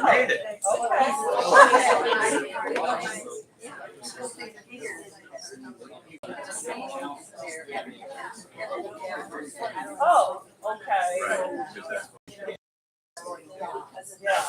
Made it. Oh, okay. Yeah.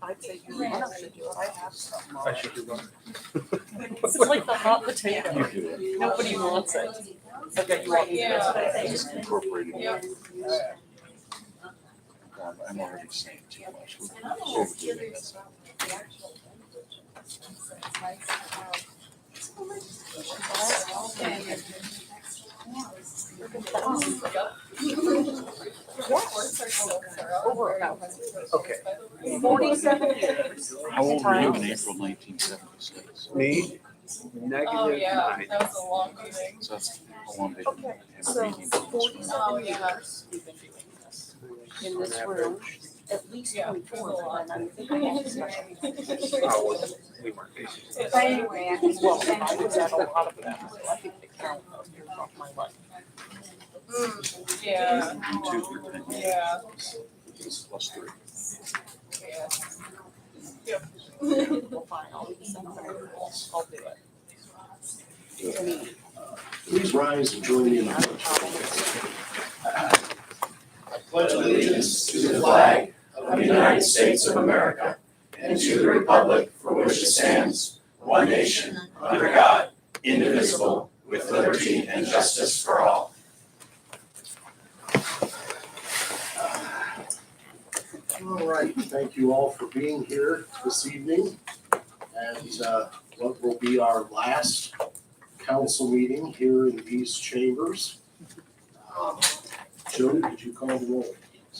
I'd say you should do it. I have some. I should do one. This is like the hot potato. You do it. Nobody wants it. Okay, you want me to do it? Just incorporating Yeah. it. I'm already saying too much. We're overdoing this. Okay. 47 years. How old were you in April 1976? Me? Oh, Negative yeah, 9. that was a long meeting. So that's how long they've Okay, been so meeting for this. 47 years we've been doing this. In this room, at least Yeah, 24, and I'm thinking of special. Oh, we weren't patient. But anyway, I think Well, I was at a lot of them, so I think they count those years off my life. Yeah, You two for 10 years. yeah, Plus 3. yeah. Well, fine, I'll do it. Please rise and join me in the pledge. I pledge allegiance to the flag of the United States of America and to the republic for which it stands, one nation, under God, indivisible, with liberty and justice for all. All right, thank you all for being here this evening. And what will be our last council meeting here in these chambers. Jody, could you call the roll?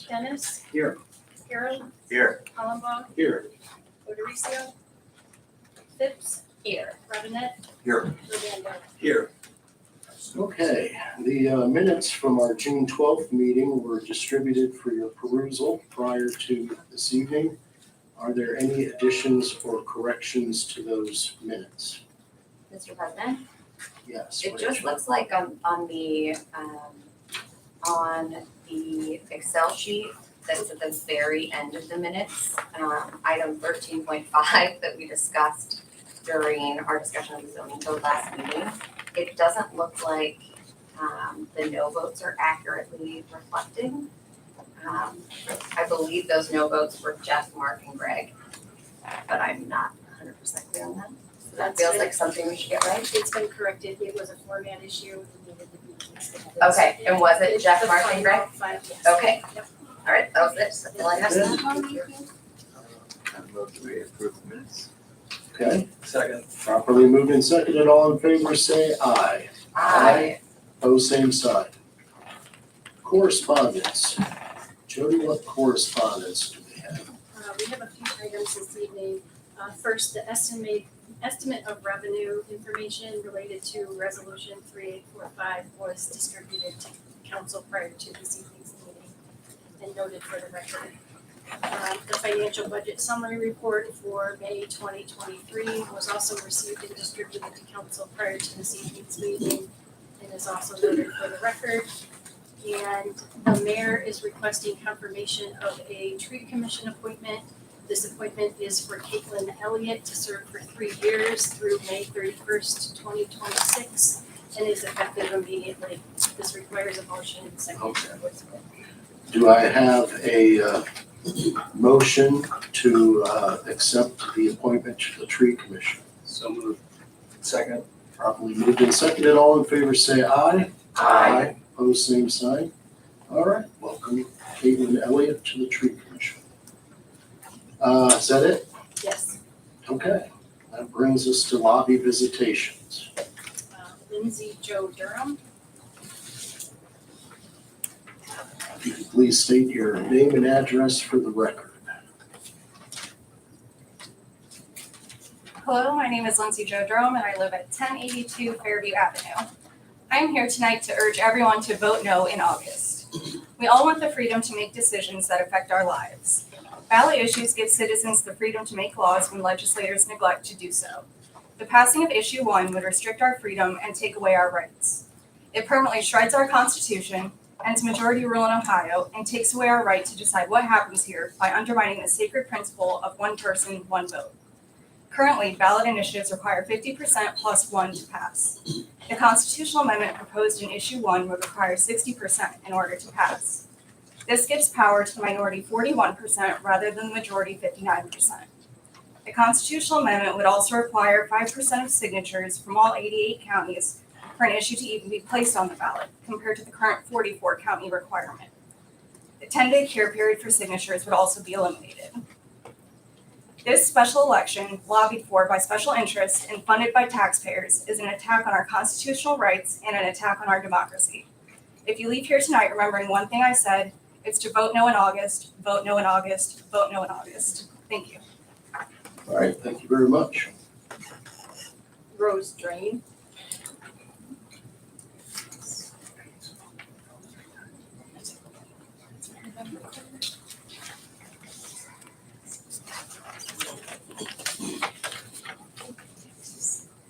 Dennis, Here. Harold, Here. Hollenbaugh, Here. Odericio, Phipps, here, Robinette, Here. Rodando. Here. Okay, the minutes from our June 12th meeting were distributed for your perusal prior to this evening. Are there any additions or corrections to those minutes? Mr. President, Yes. it just Rachel? looks like on the Excel sheet that's at the very end of the minutes, item 13.5 that we discussed during our discussion of the zoning code last meeting, it doesn't look like the no votes are accurately reflected. I believe those no votes were Jeff, Mark, and Greg, but I'm not 100% clear on that. So that feels like something we should get right. It's been corrected, it was a format issue. It needed to be fixed. Okay, and was it Jeff, The Mark, and Greg? final five, yes. Okay. Yep. All right, that was it. That's all I have. I move that we approve the minutes. Okay, Second. properly moved and seconded. All in favor, say aye. Aye. Opposed, same sign. Correspondence. Jody, what correspondence do we have? We have a few items this evening. First, the estimate of revenue information related to resolution 3845 was distributed to council prior to this evening's meeting and noted for the record. The financial budget summary report for May 2023 was also received and distributed to council prior to this evening's meeting and is also noted for the record. And the mayor is requesting confirmation of a tree commission appointment. This appointment is for Caitlin Elliott to serve for 3 years through May 31st, 2026, and is effective immediately. This requires a motion and second. Okay. Do I have a motion to accept the appointment to the tree commission? So moved. Second. Properly moved and seconded. All in favor, say aye. Aye. Opposed, same sign. All right, welcome Caitlin Elliott to the tree commission. Is that it? Yes. Okay, that brings us to lobby visitations. Lindsay Joe Durham. If you could please state your name and address for the record. Hello, my name is Lindsay Jo Durham and I live at 1082 Fairview Avenue. I am here tonight to urge everyone to vote no in August. We all want the freedom to make decisions that affect our lives. Ballot issues give citizens the freedom to make laws when legislators neglect to do so. The passing of issue 1 would restrict our freedom and take away our rights. It permanently shreds our Constitution, ends majority rule in Ohio, and takes away our right to decide what happens here by undermining the sacred principle of one person, one vote. Currently, ballot initiatives require 50% plus 1 to pass. The constitutional amendment proposed in issue 1 would require 60% in order to pass. This gives power to the minority 41% rather than the majority 59%. The constitutional amendment would also require 5% of signatures from all 88 counties for an issue to even be placed on the ballot, compared to the current 44 county requirement. The 10-day cure period for signatures would also be eliminated. This special election, lobbied for by special interests and funded by taxpayers, is an attack on our constitutional rights and an attack on our democracy. If you leave here tonight remembering one thing I said, it's to vote no in August, vote no in August, vote no in August. Thank you. All right, thank you very much. Rose Drain.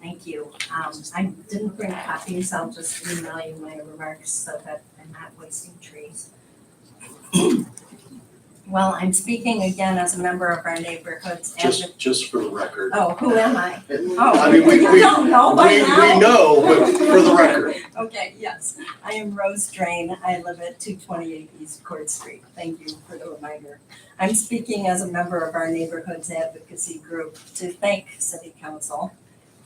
Thank you. I didn't bring copies, I'll just email you my remarks so that I'm not wasting trees. Well, I'm speaking again as a member of our neighborhood's advocate. Just for the record. Oh, who am I? I mean, we don't know by now? we know, but for the record. Okay, yes, I am Rose Drain. I live at 228 East Court Street. Thank you for the reminder. I'm speaking as a member of our neighborhood's advocacy group to thank City Council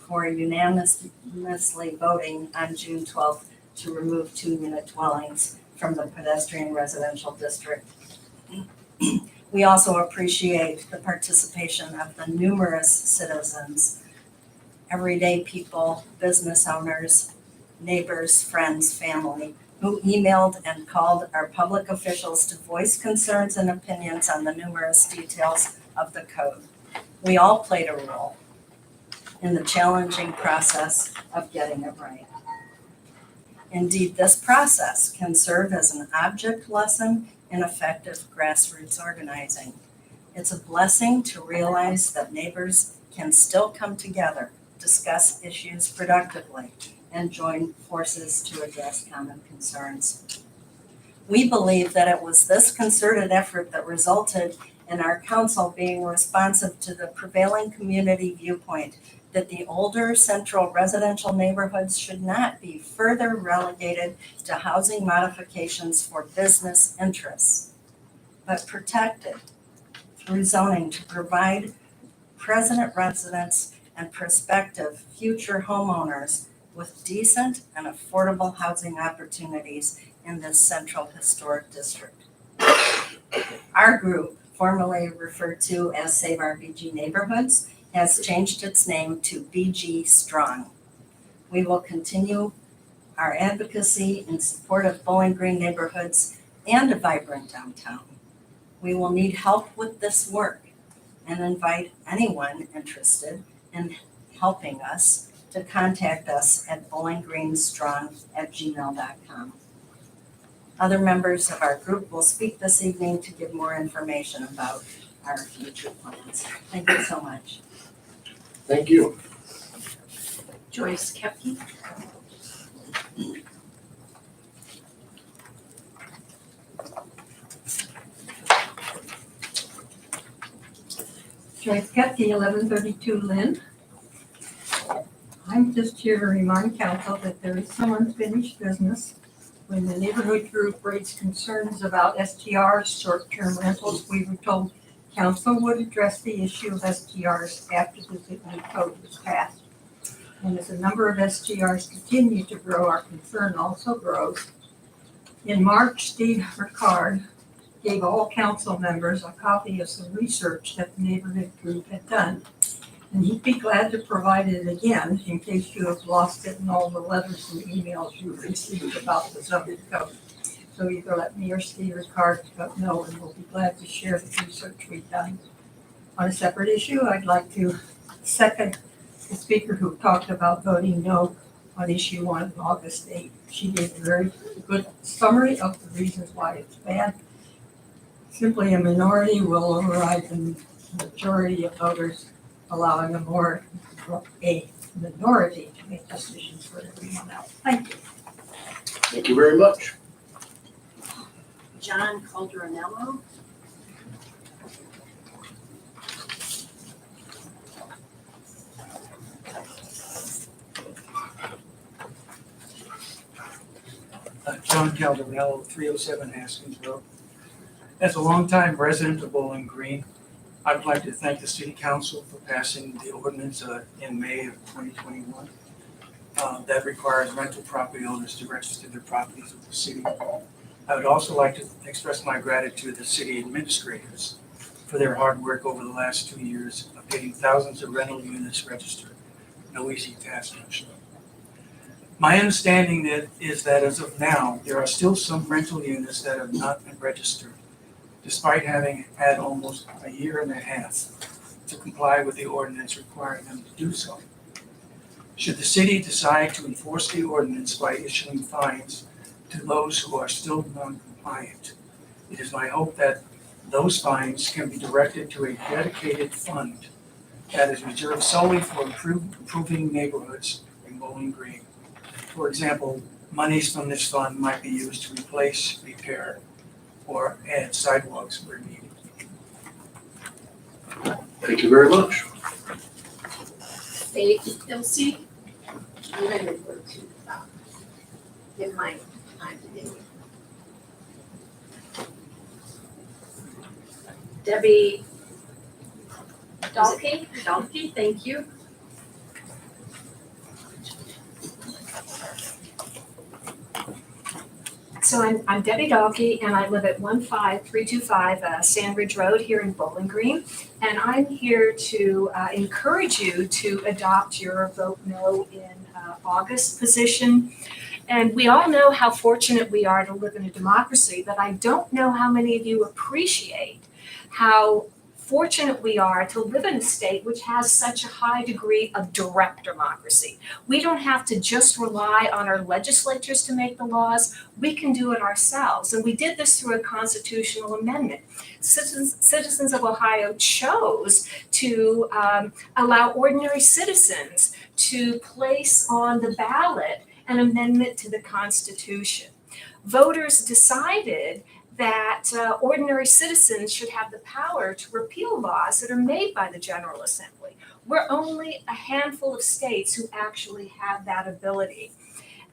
for unanimously voting on June 12th to remove 2-unit dwellings from the pedestrian residential district. We also appreciate the participation of the numerous citizens, everyday people, business owners, neighbors, friends, family, who emailed and called our public officials to voice concerns and opinions on the numerous details of the code. We all played a role in the challenging process of getting it right. Indeed, this process can serve as an object lesson in effective grassroots organizing. It's a blessing to realize that neighbors can still come together, discuss issues productively, and join forces to address common concerns. We believe that it was this concerted effort that resulted in our council being responsive to the prevailing community viewpoint that the older central residential neighborhoods should not be further relegated to housing modifications for business interests, but protected through zoning to provide present residents and prospective future homeowners with decent and affordable housing opportunities in this central historic district. Our group, formerly referred to as Save Our BG Neighborhoods, has changed its name to BG Strong. We will continue our advocacy in support of Bowling Green neighborhoods and a vibrant downtown. We will need help with this work and invite anyone interested in helping us to contact us at bowlinggreenstrong@gmail.com. Other members of our group will speak this evening to give more information about our future plans. Thank you so much. Thank you. Joyce Kepke. Joyce Kepke, 1132 Lynn. I'm just here to remind council that there is some unfinished business. When the neighborhood group raised concerns about STRs, short-term rentals, we were told council would address the issue of STRs after the new code was passed. And as the number of STRs continue to grow, our concern also grows. In March, Steve Ricard gave all council members a copy of some research that the neighborhood group had done. And he'd be glad to provide it again in case you have lost it in all the letters and emails you've received about the zoning code. So either let me or Steve Ricard know, and we'll be glad to share the research we've done. On a separate issue, I'd like to second the speaker who talked about voting no on issue 1 on August 8th. She gave a very good summary of the reasons why it's bad. Simply a minority will override the majority of voters, allowing a minority to make decisions for everyone else. Thank you. Thank you very much. John Calderonello. John Calderonello, 307 Haskins Road. As a longtime resident of Bowling Green, I would like to thank the City Council for passing the ordinance in May of 2021 that requires rental property owners to register their properties with the city. I would also like to express my gratitude to city administrators for their hard work over the last 2 years of getting thousands of rental units registered. No easy task, I'm sure. My understanding is that as of now, there are still some rental units that have not been registered, despite having had almost a year and a half to comply with the ordinance requiring them to do so. Should the city decide to enforce the ordinance by issuing fines to those who are still non-compliant, it is my hope that those fines can be directed to a dedicated fund that is reserved solely for improving neighborhoods in Bowling Green. For example, monies from this fund might be used to replace, repair, or add sidewalks where needed. Thank you very much. Faith Ilse. I'm going to refer to, give my time today. Debbie Dalkey? Dalkey, thank you. So I'm Debbie Dalkey, and I live at 15325 Sandridge Road here in Bowling Green. And I'm here to encourage you to adopt your vote no in August position. And we all know how fortunate we are to live in a democracy, but I don't know how many of you appreciate how fortunate we are to live in a state which has such a high degree of direct democracy. We don't have to just rely on our legislatures to make the laws. We can do it ourselves. And we did this through a constitutional amendment. Citizens of Ohio chose to allow ordinary citizens to place on the ballot an amendment to the Constitution. Voters decided that ordinary citizens should have the power to repeal laws that are made by the General Assembly. We're only a handful of states who actually have that ability.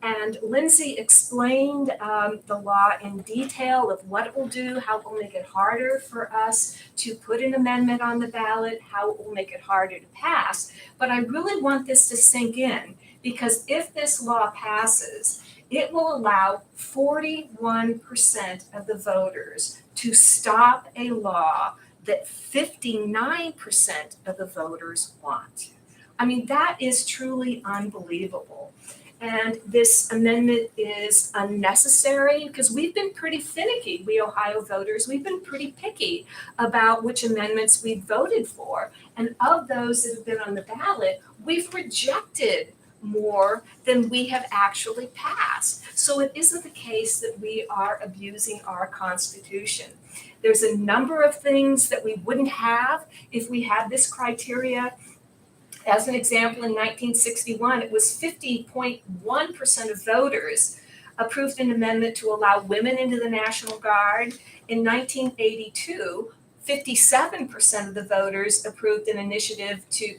And Lindsay explained the law in detail of what it will do, how it will make it harder for us to put an amendment on the ballot, how it will make it harder to pass. But I really want this to sink in, because if this law passes, it will allow 41% of the voters to stop a law that 59% of the voters want. I mean, that is truly unbelievable. And this amendment is unnecessary because we've been pretty finicky, we Ohio voters, we've been pretty picky about which amendments we've voted for. And of those that have been on the ballot, we've rejected more than we have actually passed. So it isn't the case that we are abusing our Constitution. There's a number of things that we wouldn't have if we had this criteria. As an example, in 1961, it was 50.1% of voters approved an amendment to allow women into the National Guard. In 1982, 57% of the voters approved an initiative to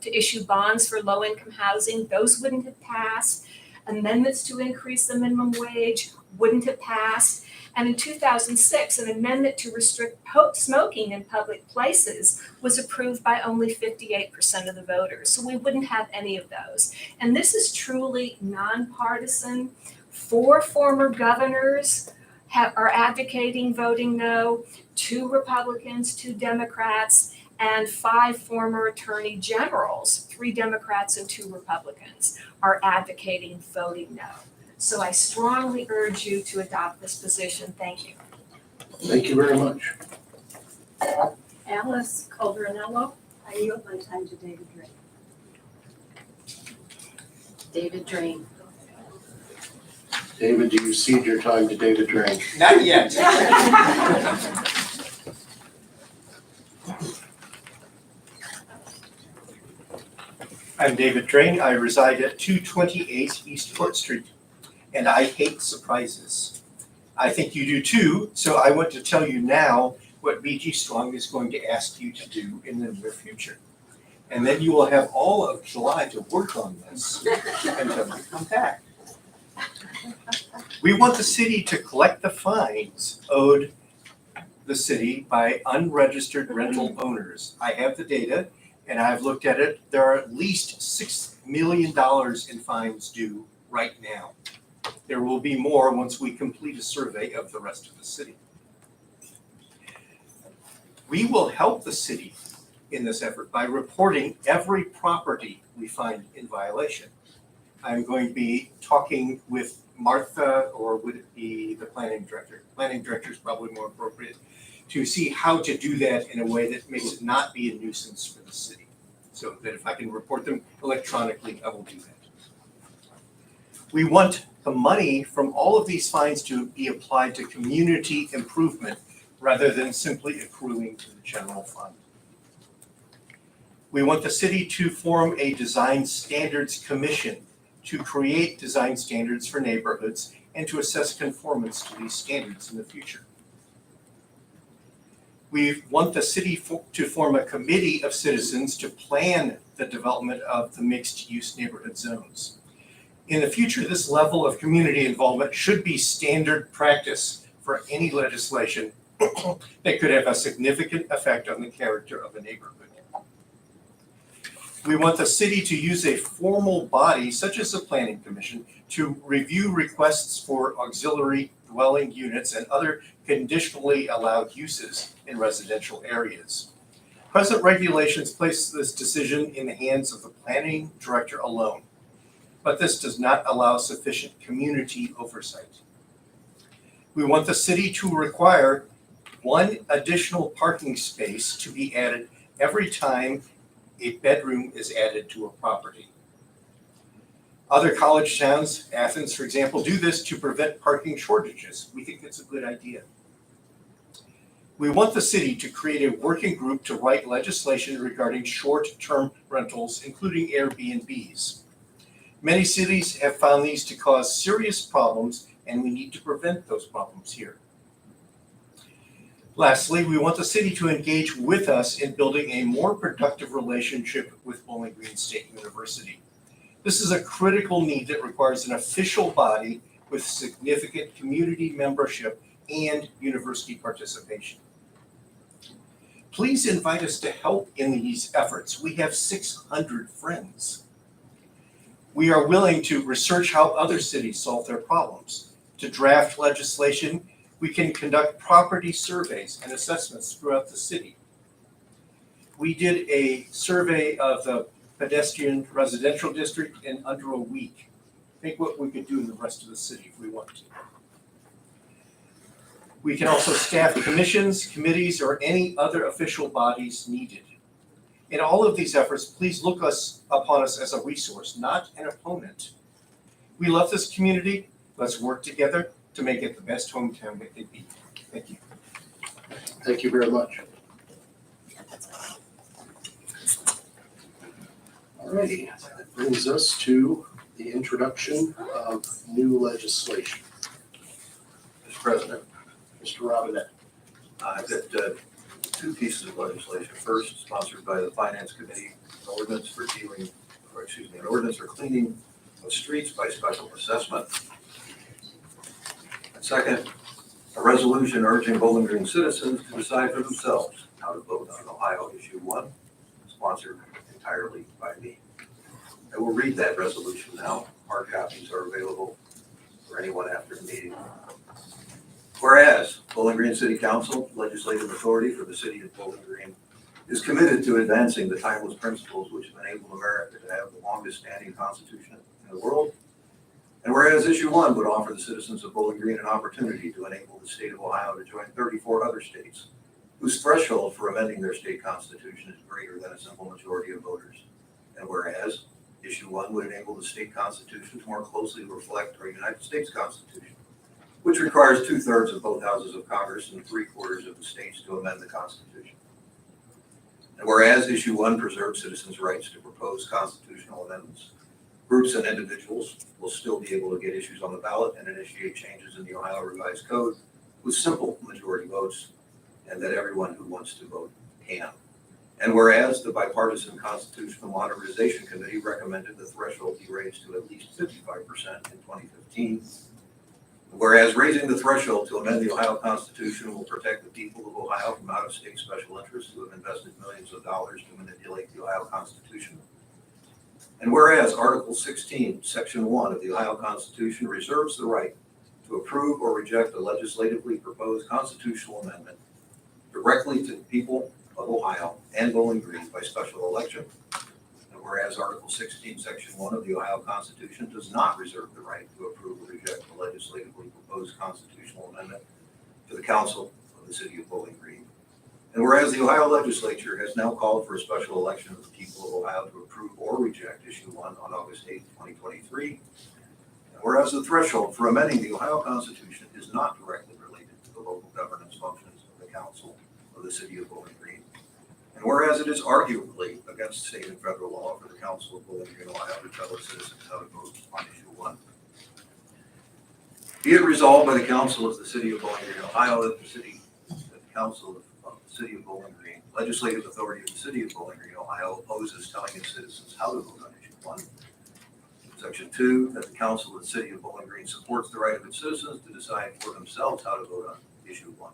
issue bonds for low-income housing. Those wouldn't have passed. Amendments to increase the minimum wage wouldn't have passed. And in 2006, an amendment to restrict smoking in public places was approved by only 58% of the voters. So we wouldn't have any of those. And this is truly nonpartisan. 4 former governors are advocating voting no, 2 Republicans, 2 Democrats, and 5 former attorney generals, 3 Democrats and 2 Republicans, are advocating voting no. So I strongly urge you to adopt this position. Thank you. Thank you very much. Alice Calderonello. I yield my time to David Drain. David Drain. David, do you cede your time to David Drain? Not yet. I'm David Drain. I reside at 228 East Court Street, and I hate surprises. I think you do too, so I want to tell you now what BG Strong is going to ask you to do in the near future. And then you will have all of July to work on this until you come back. We want the city to collect the fines owed the city by unregistered rental owners. I have the data and I've looked at it. There are at least $6 million in fines due right now. There will be more once we complete a survey of the rest of the city. We will help the city in this effort by reporting every property we find in violation. I'm going to be talking with Martha, or would it be the planning director? Planning director is probably more appropriate, to see how to do that in a way that makes it not be a nuisance for the city. So that if I can report them electronically, I will do that. We want the money from all of these fines to be applied to community improvement rather than simply accruing to the general fund. We want the city to form a design standards commission to create design standards for neighborhoods and to assess conformance to these standards in the future. We want the city to form a committee of citizens to plan the development of the mixed-use neighborhood zones. In the future, this level of community involvement should be standard practice for any legislation that could have a significant effect on the character of a neighborhood. We want the city to use a formal body, such as the Planning Commission, to review requests for auxiliary dwelling units and other conditionally allowed uses in residential areas. Present regulations place this decision in the hands of the planning director alone, but this does not allow sufficient community oversight. We want the city to require one additional parking space to be added every time a bedroom is added to a property. Other college towns, Athens, for example, do this to prevent parking shortages. We think it's a good idea. We want the city to create a working group to write legislation regarding short-term rentals, including Airbnbs. Many cities have found these to cause serious problems, and we need to prevent those problems here. Lastly, we want the city to engage with us in building a more productive relationship with Bowling Green State University. This is a critical need that requires an official body with significant community membership and university participation. Please invite us to help in these efforts. We have 600 friends. We are willing to research how other cities solve their problems. To draft legislation, we can conduct property surveys and assessments throughout the city. We did a survey of the pedestrian residential district in under a week. Think what we could do in the rest of the city if we want to. We can also staff commissions, committees, or any other official bodies needed. In all of these efforts, please look upon us as a resource, not an opponent. We love this community. Let's work together to make it the best hometown it can be. Thank you. Thank you very much. Alrighty, that brings us to the introduction of new legislation. Mr. President, Mr. Robinette. I've got two pieces of legislation. First, sponsored by the Finance Committee, an ordinance for cleaning of streets by special assessment. And second, a resolution urging Bowling Green citizens to decide for themselves how to vote on Ohio Issue 1, sponsored entirely by me. I will read that resolution now. Hard copies are available for anyone after the meeting. Whereas Bowling Green City Council, legislative authority for the city of Bowling Green, is committed to advancing the timeless principles which have enabled America to have the longest standing constitution in the world. And whereas Issue 1 would offer the citizens of Bowling Green an opportunity to enable the state of Ohio to join 34 other states whose threshold for amending their state constitution is greater than a simple majority of voters. And whereas Issue 1 would enable the state constitution to more closely reflect our United States Constitution, which requires 2/3 of both houses of Congress and 3/4 of the states to amend the Constitution. And whereas Issue 1 preserves citizens' rights to propose constitutional amendments, groups and individuals will still be able to get issues on the ballot and initiate changes in the Ohio Revised Code with simple majority votes, and that everyone who wants to vote can. And whereas the Bipartisan Constitutional Modernization Committee recommended the threshold be raised to at least 55% in 2015, whereas raising the threshold to amend the Ohio Constitution will protect the people of Ohio from out-of-state special interests who have invested millions of dollars to manipulate the Ohio Constitution. And whereas Article 16, Section 1 of the Ohio Constitution reserves the right to approve or reject a legislatively proposed constitutional amendment directly to the people of Ohio and Bowling Green by special election. And whereas Article 16, Section 1 of the Ohio Constitution does not reserve the right to approve or reject a legislatively proposed constitutional amendment to the council of the city of Bowling Green. And whereas the Ohio legislature has now called for a special election of the people of Ohio to approve or reject Issue 1 on August 8, 2023. And whereas the threshold for amending the Ohio Constitution is not directly related to the local governance functions of the council of the city of Bowling Green. And whereas it is arguably against state and federal law for the council of Bowling Green, Ohio to tell its citizens how to vote on Issue 1. Be it resolved by the council of the city of Bowling Green, Ohio, that the council of the city of Bowling Green, legislative authority of the city of Bowling Green, Ohio, opposes telling its citizens how to vote on Issue 1. Section 2, that the council of the city of Bowling Green supports the right of its citizens to decide for themselves how to vote on Issue 1.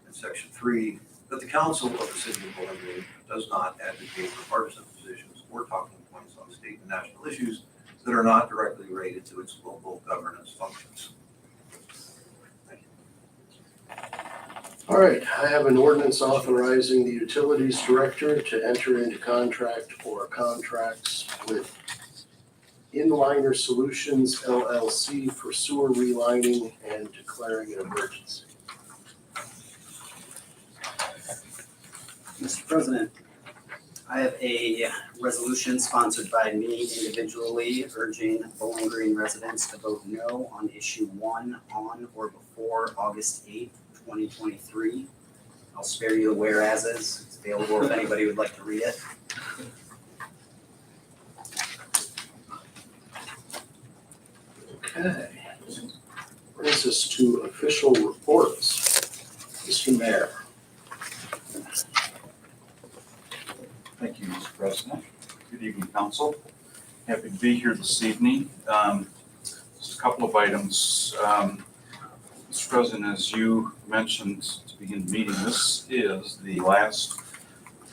And Section 3, that the council of the city of Bowling Green does not advocate for partisan positions or talking points on state and national issues that are not directly related to its local governance functions. All right, I have an ordinance authorizing the utilities director to enter into contract or contracts with Inliner Solutions LLC for sewer relining and declaring an emergency. Mr. President, I have a resolution sponsored by me individually urging Bowling Green residents to vote no on issue 1 on or before August 8th, 2023. I'll spare you the whereases. It's available if anybody would like to read it. Okay. Brings us to official reports. Mr. Mayor. Thank you, Mr. President. Good evening, council. Happy to be here this evening. Just a couple of items. Mr. President, as you mentioned to begin the meeting, this is the last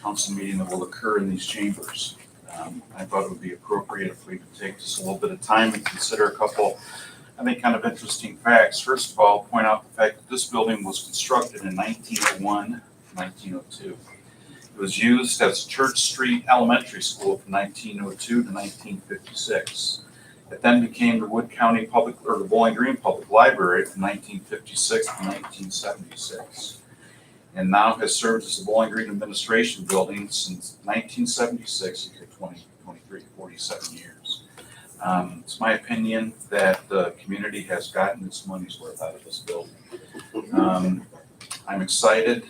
council meeting that will occur in these chambers. I thought it would be appropriate if we could take just a little bit of time and consider a couple, I think, kind of interesting facts. First of all, point out the fact that this building was constructed in 1901, 1902. It was used as Church Street Elementary School from 1902 to 1956. It then became the Wood County Public, or the Bowling Green Public Library from 1956 to 1976. And now has served as the Bowling Green Administration Building since 1976 to 2023, 47 years. It's my opinion that the community has gotten its money's worth out of this building. I'm excited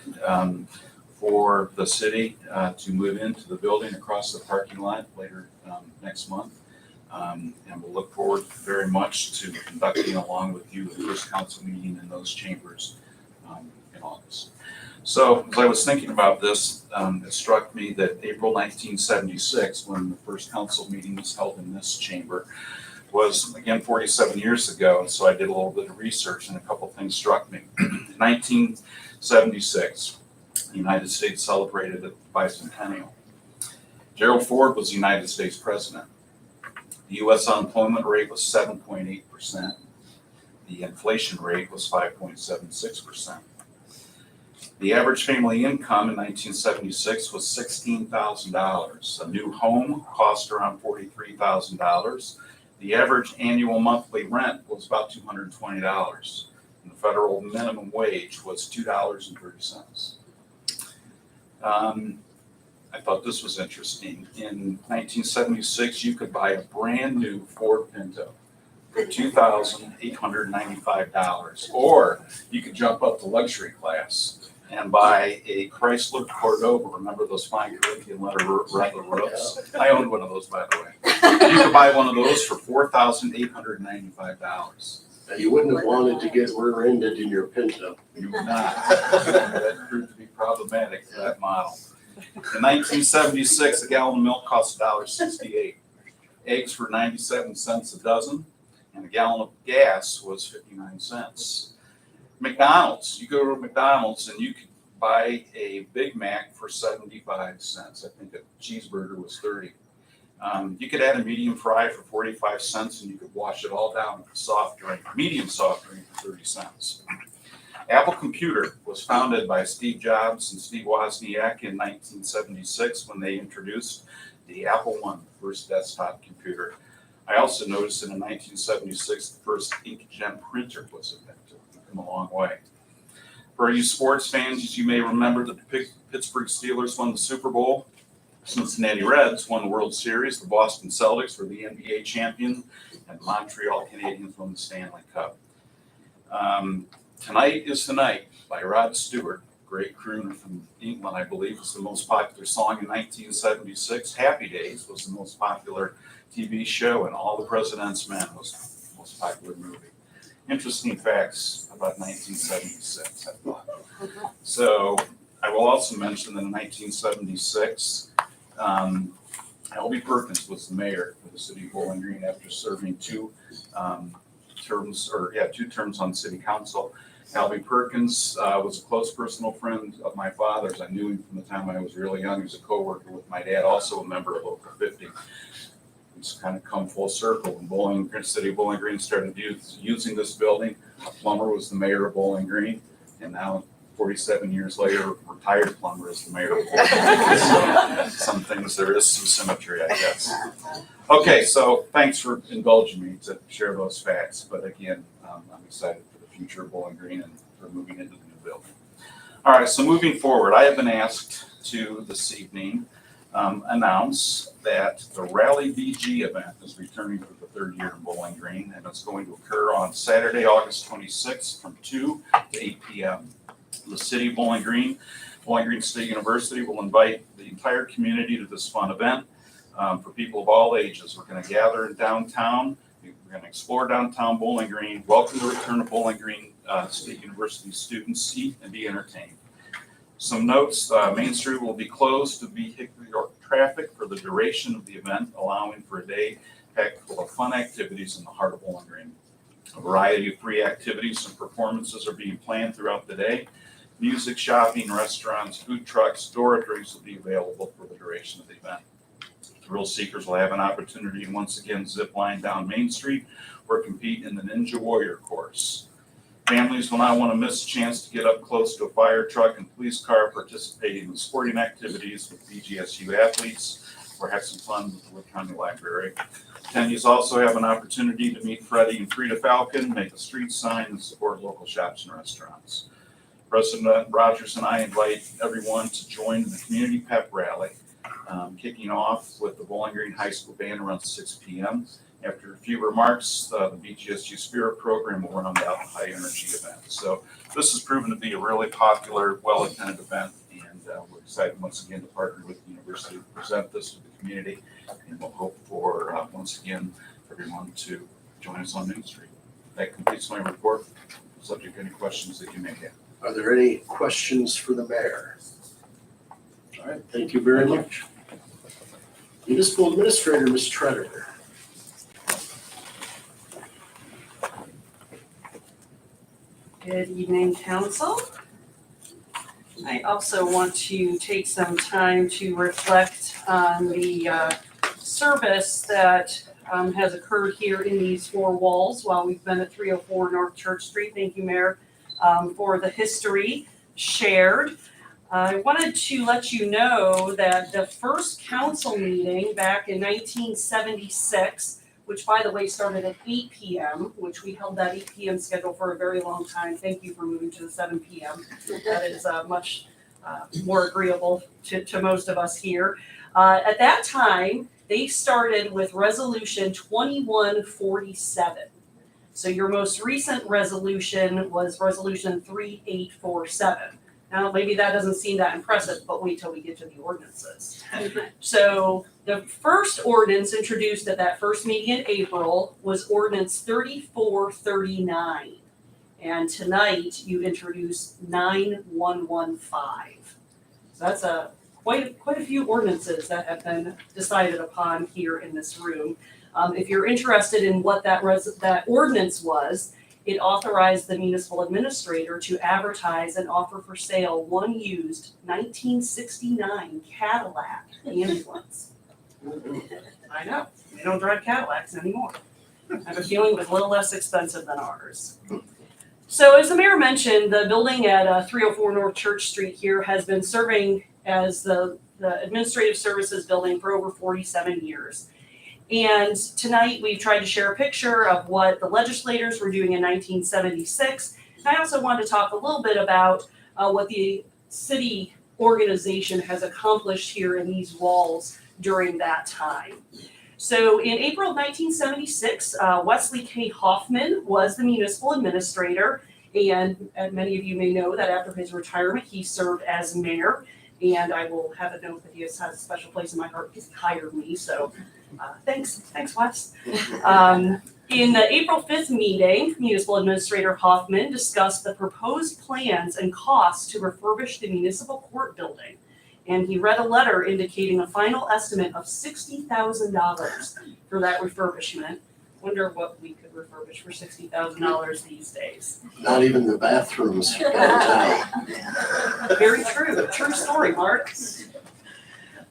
for the city to move into the building across the parking lot later next month. And we'll look forward very much to conducting along with you the first council meeting in those chambers in August. So as I was thinking about this, it struck me that April 1976, when the first council meeting was held in this chamber, was again 47 years ago. And so I did a little bit of research and a couple of things struck me. In 1976, the United States celebrated the bicentennial. Gerald Ford was the United States president. The U.S. unemployment rate was 7.8%. The inflation rate was 5.76%. The average family income in 1976 was $16,000. A new home cost around $43,000. The average annual monthly rent was about $220. And the federal minimum wage was $2.30. I thought this was interesting. In 1976, you could buy a brand new Ford Pinto for $2,895, or you could jump up to luxury class and buy a Chrysler Cordova. Remember those fine Caribbean leather roofs? I owned one of those, by the way. You could buy one of those for $4,895. You wouldn't have wanted to get rear-ended in your Pinto. You would not. That proved to be problematic for that model. In 1976, a gallon of milk cost $1.68. Eggs were 97 cents a dozen, and a gallon of gas was 59 cents. McDonald's, you go to McDonald's and you could buy a Big Mac for 75 cents. I think a cheeseburger was 30. You could add a medium fry for 45 cents and you could wash it all down with a soft drink, medium soft drink for 30 cents. Apple Computer was founded by Steve Jobs and Steve Wozniak in 1976 when they introduced the Apple I, the first desktop computer. I also noticed that in 1976, the first inkjet printer was invented. We've come a long way. For you sports fans, as you may remember, the Pittsburgh Steelers won the Super Bowl. Cincinnati Reds won the World Series. The Boston Celtics were the NBA champion, and the Montreal Canadiens won the Stanley Cup. Tonight is the Night by Rod Stewart, great crooner from England, I believe, was the most popular song in 1976. Happy Days was the most popular TV show, and All the President's Men was the most popular movie. Interesting facts about 1976, I thought. So I will also mention that in 1976, Albie Perkins was the mayor of the city of Bowling Green after serving two terms on city council. Albie Perkins was a close personal friend of my father's. I knew him from the time I was really young. He was a co-worker with my dad, also a member of Local 50. It's kind of come full circle. When city of Bowling Green started using this building, a plumber was the mayor of Bowling Green, and now 47 years later, retired plumber is the mayor of Bowling Green. So some things, there is some symmetry, I guess. Okay, so thanks for indulging me to share those facts. But again, I'm excited for the future of Bowling Green and for moving into the new building. All right, so moving forward, I have been asked to this evening announce that the Rally BG event is returning for the third year in Bowling Green, and it's going to occur on Saturday, August 26th from 2 to 8 p.m. The city of Bowling Green State University will invite the entire community to this fun event for people of all ages. We're going to gather in downtown. We're going to explore downtown Bowling Green, welcome the return of Bowling Green State University students, eat and be entertained. Some notes, Main Street will be closed to vehicular traffic for the duration of the event, allowing for a day packed full of fun activities in the heart of Bowling Green. A variety of free activities and performances are being planned throughout the day. Music, shopping, restaurants, food trucks, Dora drinks will be available for the duration of the event. Thrill seekers will have an opportunity to once again zip line down Main Street or compete in the Ninja Warrior course. Families will not want to miss a chance to get up close to a fire truck and police car, participating in sporting activities with BGSU athletes, or have some fun with the Wood County Library. Attendees also have an opportunity to meet Freddie and Frida Falcon, make a street sign, and support local shops and restaurants. President Rogers and I invite everyone to join the Community Pep Rally, kicking off with the Bowling Green High School Band around 6 p.m. After a few remarks, the BGSU Spirit Program will round out the high energy event. So this has proven to be a really popular, well-attended event, and we're excited once again to partner with the university to present this to the community, and we'll hope for, once again, everyone to join us on Main Street. That completes my report. Subject to any questions that you may have. Are there any questions for the mayor? All right, thank you very much. Municipal Administrator, Ms. Treader. Good evening, council. I also want to take some time to reflect on the service that has occurred here in these four walls while we've been at 304 North Church Street. Thank you, Mayor, for the history shared. I wanted to let you know that the first council meeting back in 1976, which by the way started at 8 p.m., which we held that 8 p.m. schedule for a very long time. Thank you for moving to the 7 p.m. That is much more agreeable to most of us here. At that time, they started with Resolution 2147. So your most recent resolution was Resolution 3847. Now, maybe that doesn't seem that impressive, but wait till we get to the ordinances. So the first ordinance introduced at that first meeting in April was Ordinance 3439. And tonight you introduce 9115. So that's quite a few ordinances that have been decided upon here in this room. If you're interested in what that ordinance was, it authorized the municipal administrator to advertise and offer for sale one used 1969 Cadillac ambulance. I know, they don't drive Cadillacs anymore. I have a feeling it was a little less expensive than ours. So as the mayor mentioned, the building at 304 North Church Street here has been serving as the administrative services building for over 47 years. And tonight we've tried to share a picture of what the legislators were doing in 1976. And I also wanted to talk a little bit about what the city organization has accomplished here in these walls during that time. So in April of 1976, Wesley K. Hoffman was the municipal administrator. And many of you may know that after his retirement, he served as mayor. And I will have a note that he has a special place in my heart because he hired me. So thanks, Wes. In the April 5th meeting, Municipal Administrator Hoffman discussed the proposed plans and costs to refurbish the municipal court building. And he read a letter indicating a final estimate of $60,000 for that refurbishment. Wonder what we could refurbish for $60,000 these days. Not even the bathrooms downtown. Very true. True story, Mark.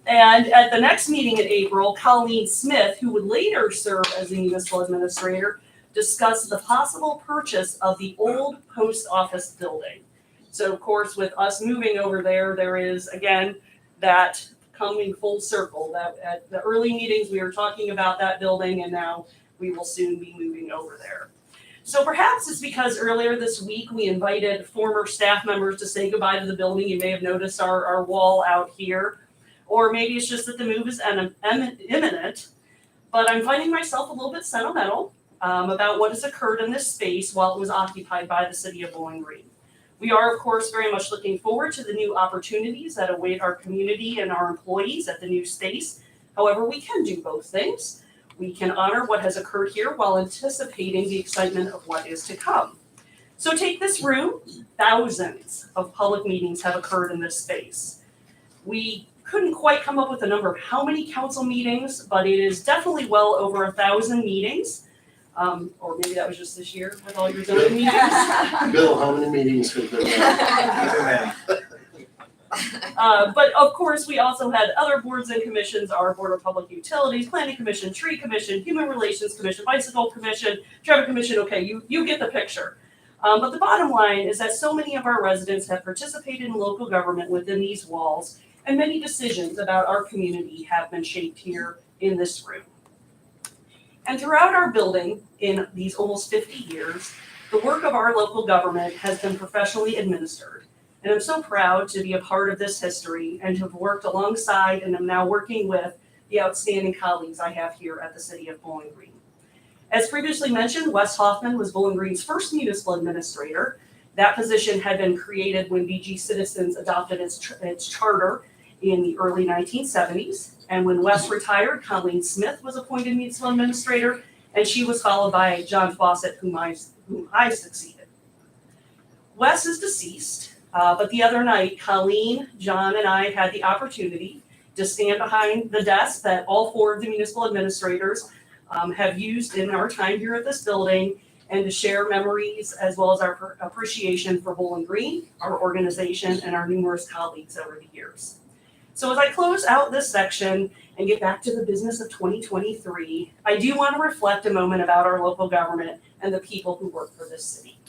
And at the next meeting in April, Colleen Smith, who would later serve as the municipal administrator, discussed the possible purchase of the old post office building. So of course, with us moving over there, there is again that coming full circle. That at the early meetings we were talking about that building, and now we will soon be moving over there. So perhaps it's because earlier this week we invited former staff members to say goodbye to the building. You may have noticed our wall out here. Or maybe it's just that the move is imminent. But I'm finding myself a little bit sentimental about what has occurred in this space while it was occupied by the city of Bowling Green. We are, of course, very much looking forward to the new opportunities that await our community and our employees at the new space. However, we can do both things. We can honor what has occurred here while anticipating the excitement of what is to come. So take this room, thousands of public meetings have occurred in this space. We couldn't quite come up with a number of how many council meetings, but it is definitely well over 1,000 meetings. Or maybe that was just this year with all your zoning meetings. Bill, how many meetings have there been? But of course, we also had other boards and commissions, our Board of Public Utilities, Planning Commission, Tree Commission, Human Relations Commission, Bicycle Commission, Traffic Commission, okay, you get the picture. But the bottom line is that so many of our residents have participated in local government within these walls, and many decisions about our community have been shaped here in this room. And throughout our building, in these almost 50 years, the work of our local government has been professionally administered. And I'm so proud to be a part of this history and to have worked alongside and am now working with the outstanding colleagues I have here at the city of Bowling Green. As previously mentioned, Wes Hoffman was Bowling Green's first municipal administrator. That position had been created when BG Citizens adopted its charter in the early 1970s. And when Wes retired, Colleen Smith was appointed municipal administrator, and she was followed by John Fawcett, whom I succeeded. Wes is deceased, but the other night, Colleen, John, and I had the opportunity to stand behind the desk that all four of the municipal administrators have used in our time here at this building, and to share memories as well as our appreciation for Bowling Green, our organization, and our numerous colleagues over the years. So as I close out this section and get back to the business of 2023, I do want to reflect a moment about our local government and the people who work for this city.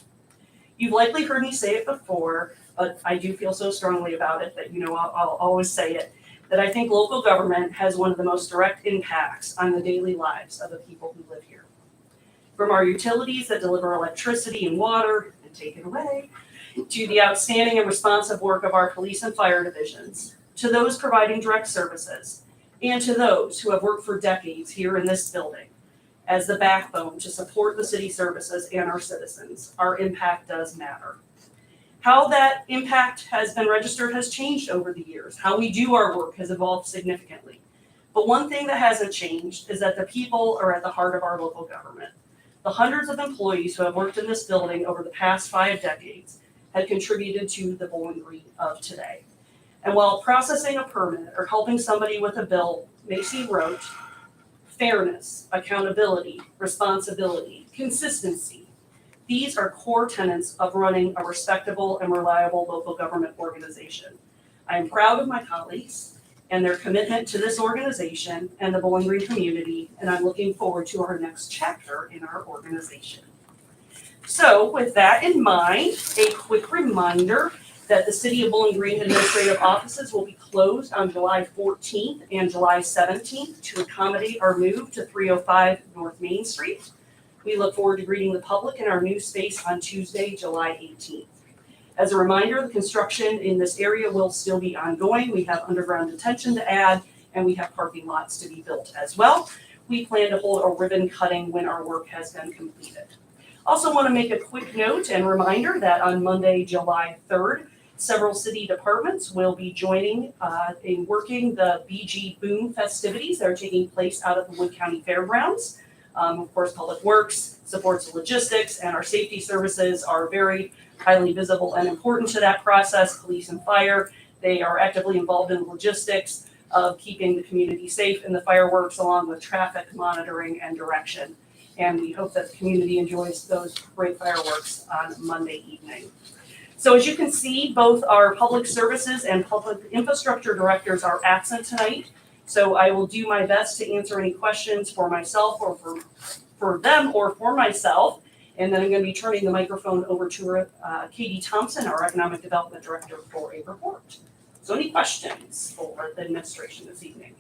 You've likely heard me say it before, but I do feel so strongly about it that I'll always say it, that I think local government has one of the most direct impacts on the daily lives of the people who live here. From our utilities that deliver electricity and water and take it away, to the outstanding and responsive work of our police and fire divisions, to those providing direct services, and to those who have worked for decades here in this building as the backbone to support the city services and our citizens, our impact does matter. How that impact has been registered has changed over the years. How we do our work has evolved significantly. But one thing that hasn't changed is that the people are at the heart of our local government. The hundreds of employees who have worked in this building over the past 5 decades have contributed to the Bowling Green of today. And while processing a permit or helping somebody with a bill may seem rote, fairness, accountability, responsibility, consistency, these are core tenets of running a respectable and reliable local government organization. I am proud of my colleagues and their commitment to this organization and the Bowling Green community, and I'm looking forward to our next chapter in our organization. So with that in mind, a quick reminder that the City of Bowling Green administrative offices will be closed on July 14th and July 17th to accommodate our move to 305 North Main Street. We look forward to greeting the public in our new space on Tuesday, July 18th. As a reminder, the construction in this area will still be ongoing. We have underground detention to add, and we have parking lots to be built as well. We plan to hold a ribbon cutting when our work has been completed. Also want to make a quick note and reminder that on Monday, July 3rd, several city departments will be joining in working the BG Boom festivities that are taking place out at the Wood County Fairgrounds. Of course, Public Works supports logistics, and our safety services are very highly visible and important to that process. Police and fire, they are actively involved in logistics of keeping the community safe in the fireworks, along with traffic monitoring and direction. And we hope that the community enjoys those great fireworks on Monday evening. So as you can see, both our public services and public infrastructure directors are absent tonight. So I will do my best to answer any questions for myself or for them or for myself. And then I'm going to be turning the microphone over to Katie Thompson, our Economic Development Director, for a report. So any questions for the administration this evening?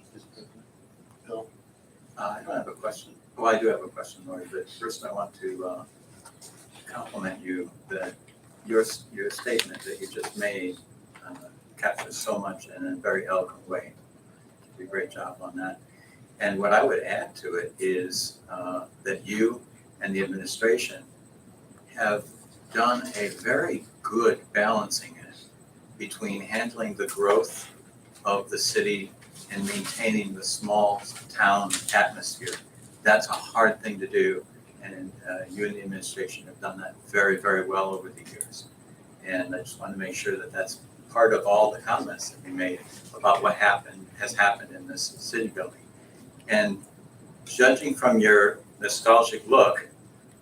I don't have a question. Well, I do have a question, Lori, but first I want to compliment you that your statement that you just made captures so much in a very eloquent way. You did a great job on that. And what I would add to it is that you and the administration have done a very good balancing act between handling the growth of the city and maintaining the small town atmosphere. That's a hard thing to do, and you and the administration have done that very, very well over the years. And I just want to make sure that that's part of all the comments that we made about what has happened in this city building. And judging from your nostalgic look,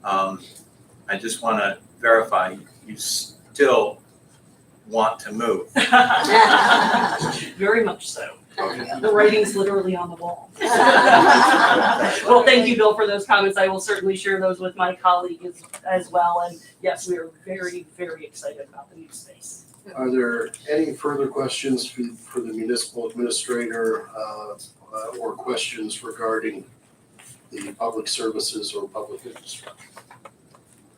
I just want to verify you still want to move. Very much so. Okay. The writing's literally on the wall. Well, thank you, Bill, for those comments. I will certainly share those with my colleagues as well. And yes, we are very, very excited about the new space. Are there any further questions for the municipal administrator or questions regarding the public services or public infrastructure?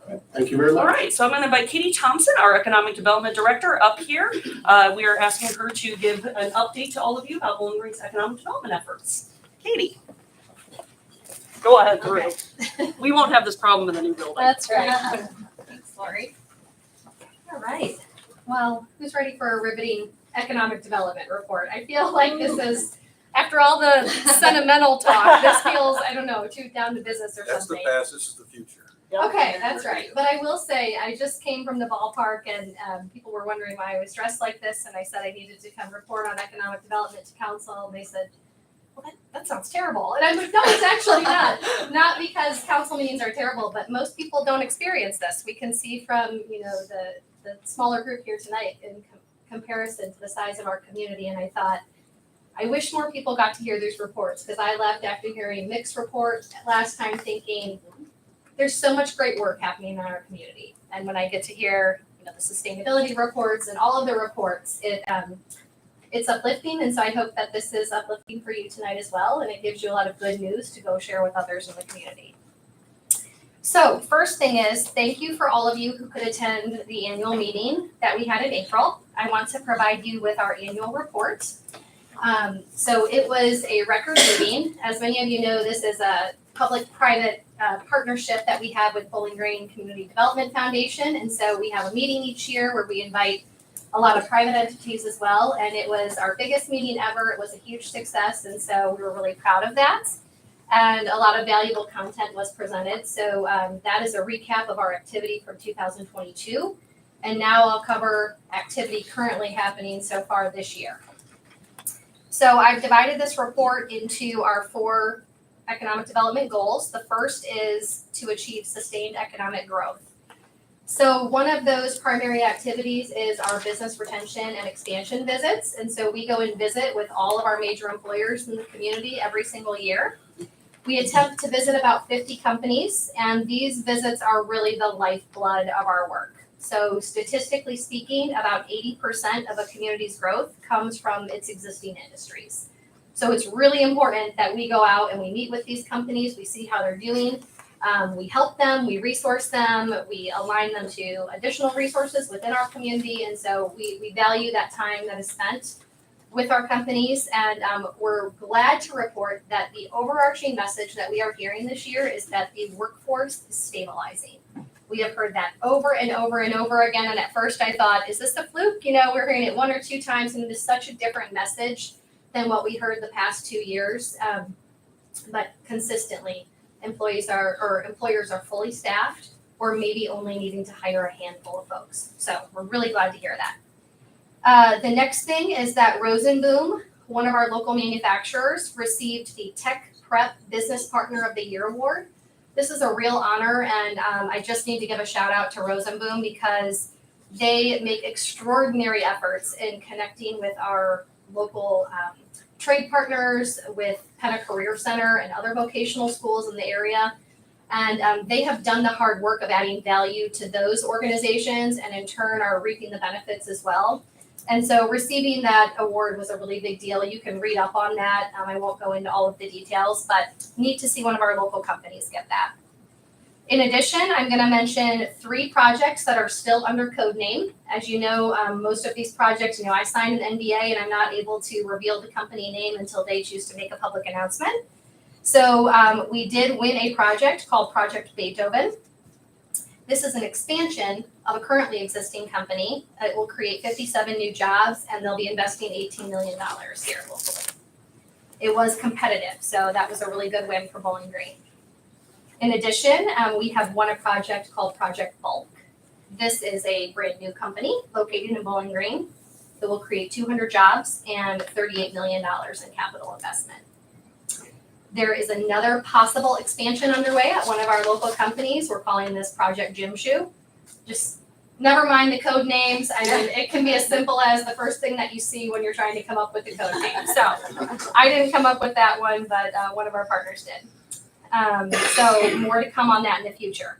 All right, thank you very All much. right, so I'm going to invite Katie Thompson, our Economic Development Director, up here. We are asking her to give an update to all of you about Bowling Green's economic development efforts. Katie. Go ahead, Drew. We won't have this problem in the new building. That's right. Thanks, Lori. All right. Well, who's ready for a riveting economic development report? I feel like this is, after all the sentimental talk, this feels, I don't know, too down to business or That's the something. past, this is the future. Okay, that's right. But I will say, I just came from the ballpark and people were wondering why I was dressed like this. And I said I needed to come report on economic development to council. And they said, well, that sounds terrible. And I'm like, no, it's actually not. Not because council meetings are terrible, but most people don't experience this. We can see from, the smaller group here tonight in comparison to the size of our community. And I thought, I wish more people got to hear these reports because I left after hearing mixed report last time thinking, there's so much great work happening in our community. And when I get to hear, the sustainability reports and all of the reports, it's uplifting. And so I hope that this is uplifting for you tonight as well. And it gives you a lot of good news to go share with others in the community. So first thing is, thank you for all of you who could attend the annual meeting that we had in April. I want to provide you with our annual report. So it was a record meeting. As many of you know, this is a public-private partnership that we have with Bowling Green Community Development Foundation. And so we have a meeting each year where we invite a lot of private entities as well. And it was our biggest meeting ever. It was a huge success. And so we were really proud of that. And a lot of valuable content was presented. So that is a recap of our activity from 2022. And now I'll cover activity currently happening so far this year. So I've divided this report into our 4 economic development goals. The first is to achieve sustained economic growth. So one of those primary activities is our business retention and expansion visits. And so we go and visit with all of our major employers in the community every single year. We attempt to visit about 50 companies, and these visits are really the lifeblood of our work. So statistically speaking, about 80% of a community's growth comes from its existing industries. So it's really important that we go out and we meet with these companies, we see how they're doing, we help them, we resource them, we align them to additional resources within our community, and so we value that time that is spent with our companies, and we're glad to report that the overarching message that we are hearing this year is that the workforce is stabilizing. We have heard that over and over and over again, and at first I thought, is this a fluke? We're hearing it 1 or 2 times, and it is such a different message than what we heard the past 2 years. But consistently, employers are fully staffed or maybe only needing to hire a handful of folks. So we're really glad to hear that. The next thing is that Rosenboom, one of our local manufacturers, received the Tech Prep Business Partner of the Year award. This is a real honor, and I just need to give a shout out to Rosenboom because they make extraordinary efforts in connecting with our local trade partners, with Penna Career Center and other vocational schools in the area. And they have done the hard work of adding value to those organizations and in turn are reaping the benefits as well. And so receiving that award was a really big deal. You can read up on that. I won't go into all of the details, but neat to see one of our local companies get that. In addition, I'm gonna mention 3 projects that are still under code name. As you know, most of these projects, I signed an NDA and I'm not able to reveal the company name until they choose to make a public announcement. So we did win a project called Project Beethoven. This is an expansion of a currently existing company. It will create 57 new jobs and they'll be investing $18 million here locally. It was competitive, so that was a really good win for Bowling Green. In addition, we have won a project called Project Bulk. This is a brand new company located in Bowling Green. It will create 200 jobs and $38 million in capital investment. There is another possible expansion underway at one of our local companies. We're calling this Project Gym Shoe. Just never mind the code names. I mean, it can be as simple as the first thing that you see when you're trying to come up with the code name. So I didn't come up with that one, but one of our partners did. So more to come on that in the future.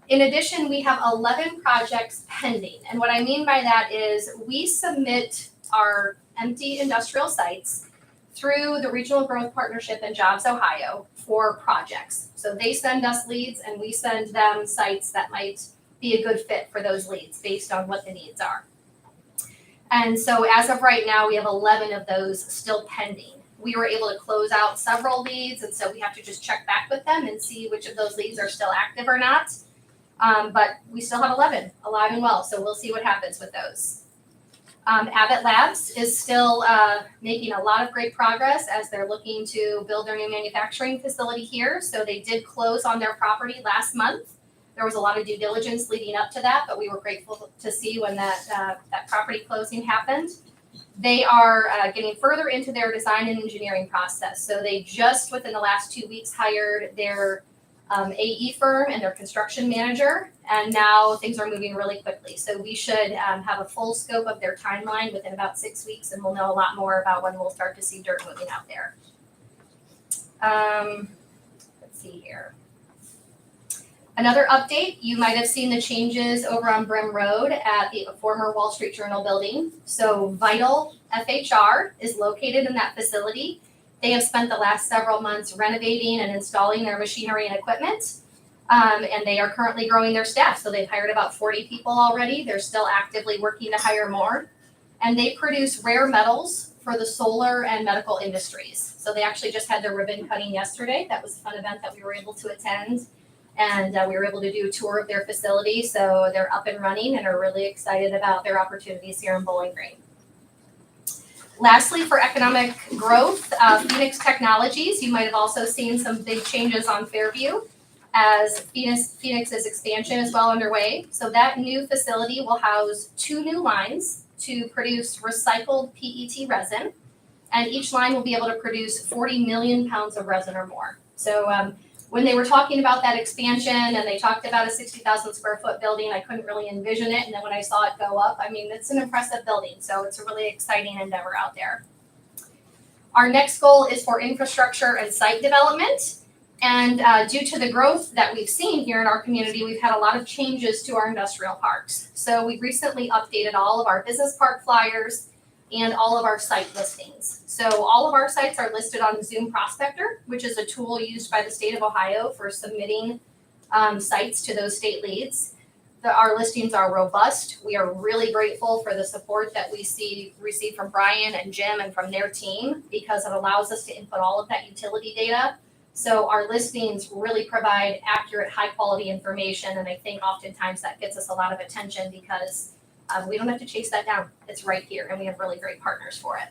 In addition, we have 11 projects pending. And what I mean by that is we submit our empty industrial sites through the Regional Growth Partnership and Jobs Ohio for projects. So they send us leads and we send them sites that might be a good fit for those leads based on what the needs are. And so as of right now, we have 11 of those still pending. We were able to close out several leads, and so we have to just check back with them and see which of those leads are still active or not. But we still have 11 alive and well, so we'll see what happens with those. Abbott Labs is still making a lot of great progress as they're looking to build their new manufacturing facility here. So they did close on their property last month. There was a lot of due diligence leading up to that, but we were grateful to see when that property closing happened. They are getting further into their design and engineering process. So they just within the last 2 weeks hired their AE firm and their construction manager, and now things are moving really quickly. So we should have a full scope of their timeline within about 6 weeks, and we'll know a lot more about when we'll start to see dirt moving out there. Let's see here. Another update, you might have seen the changes over on Brim Road at the former Wall Street Journal building. So Vital FHR is located in that facility. They have spent the last several months renovating and installing their machinery and equipment. And they are currently growing their staff. So they've hired about 40 people already. They're still actively working to hire more. And they produce rare metals for the solar and medical industries. So they actually just had their ribbon cutting yesterday. That was a fun event that we were able to attend. And we were able to do a tour of their facility. So they're up and running and are really excited about their opportunities here in Bowling Green. Lastly, for economic growth, Phoenix Technologies, you might have also seen some big changes on Fairview as Phoenix's expansion is well underway. So that new facility will house 2 new lines to produce recycled PET resin. And each line will be able to produce 40 million pounds of resin or more. So when they were talking about that expansion and they talked about a 60,000 square foot building, I couldn't really envision it. And then when I saw it go up, I mean, it's an impressive building. So it's a really exciting endeavor out there. Our next goal is for infrastructure and site development. And due to the growth that we've seen here in our community, we've had a lot of changes to our industrial parks. So we recently updated all of our business park flyers and all of our site listings. So all of our sites are listed on Zoom Prospector, which is a tool used by the state of Ohio for submitting sites to those state leads. Our listings are robust. We are really grateful for the support that we receive from Brian and Jim and from their team because it allows us to input all of that utility data. So our listings really provide accurate, high quality information. And I think oftentimes that gets us a lot of attention because we don't have to chase that down. It's right here, and we have really great partners for it.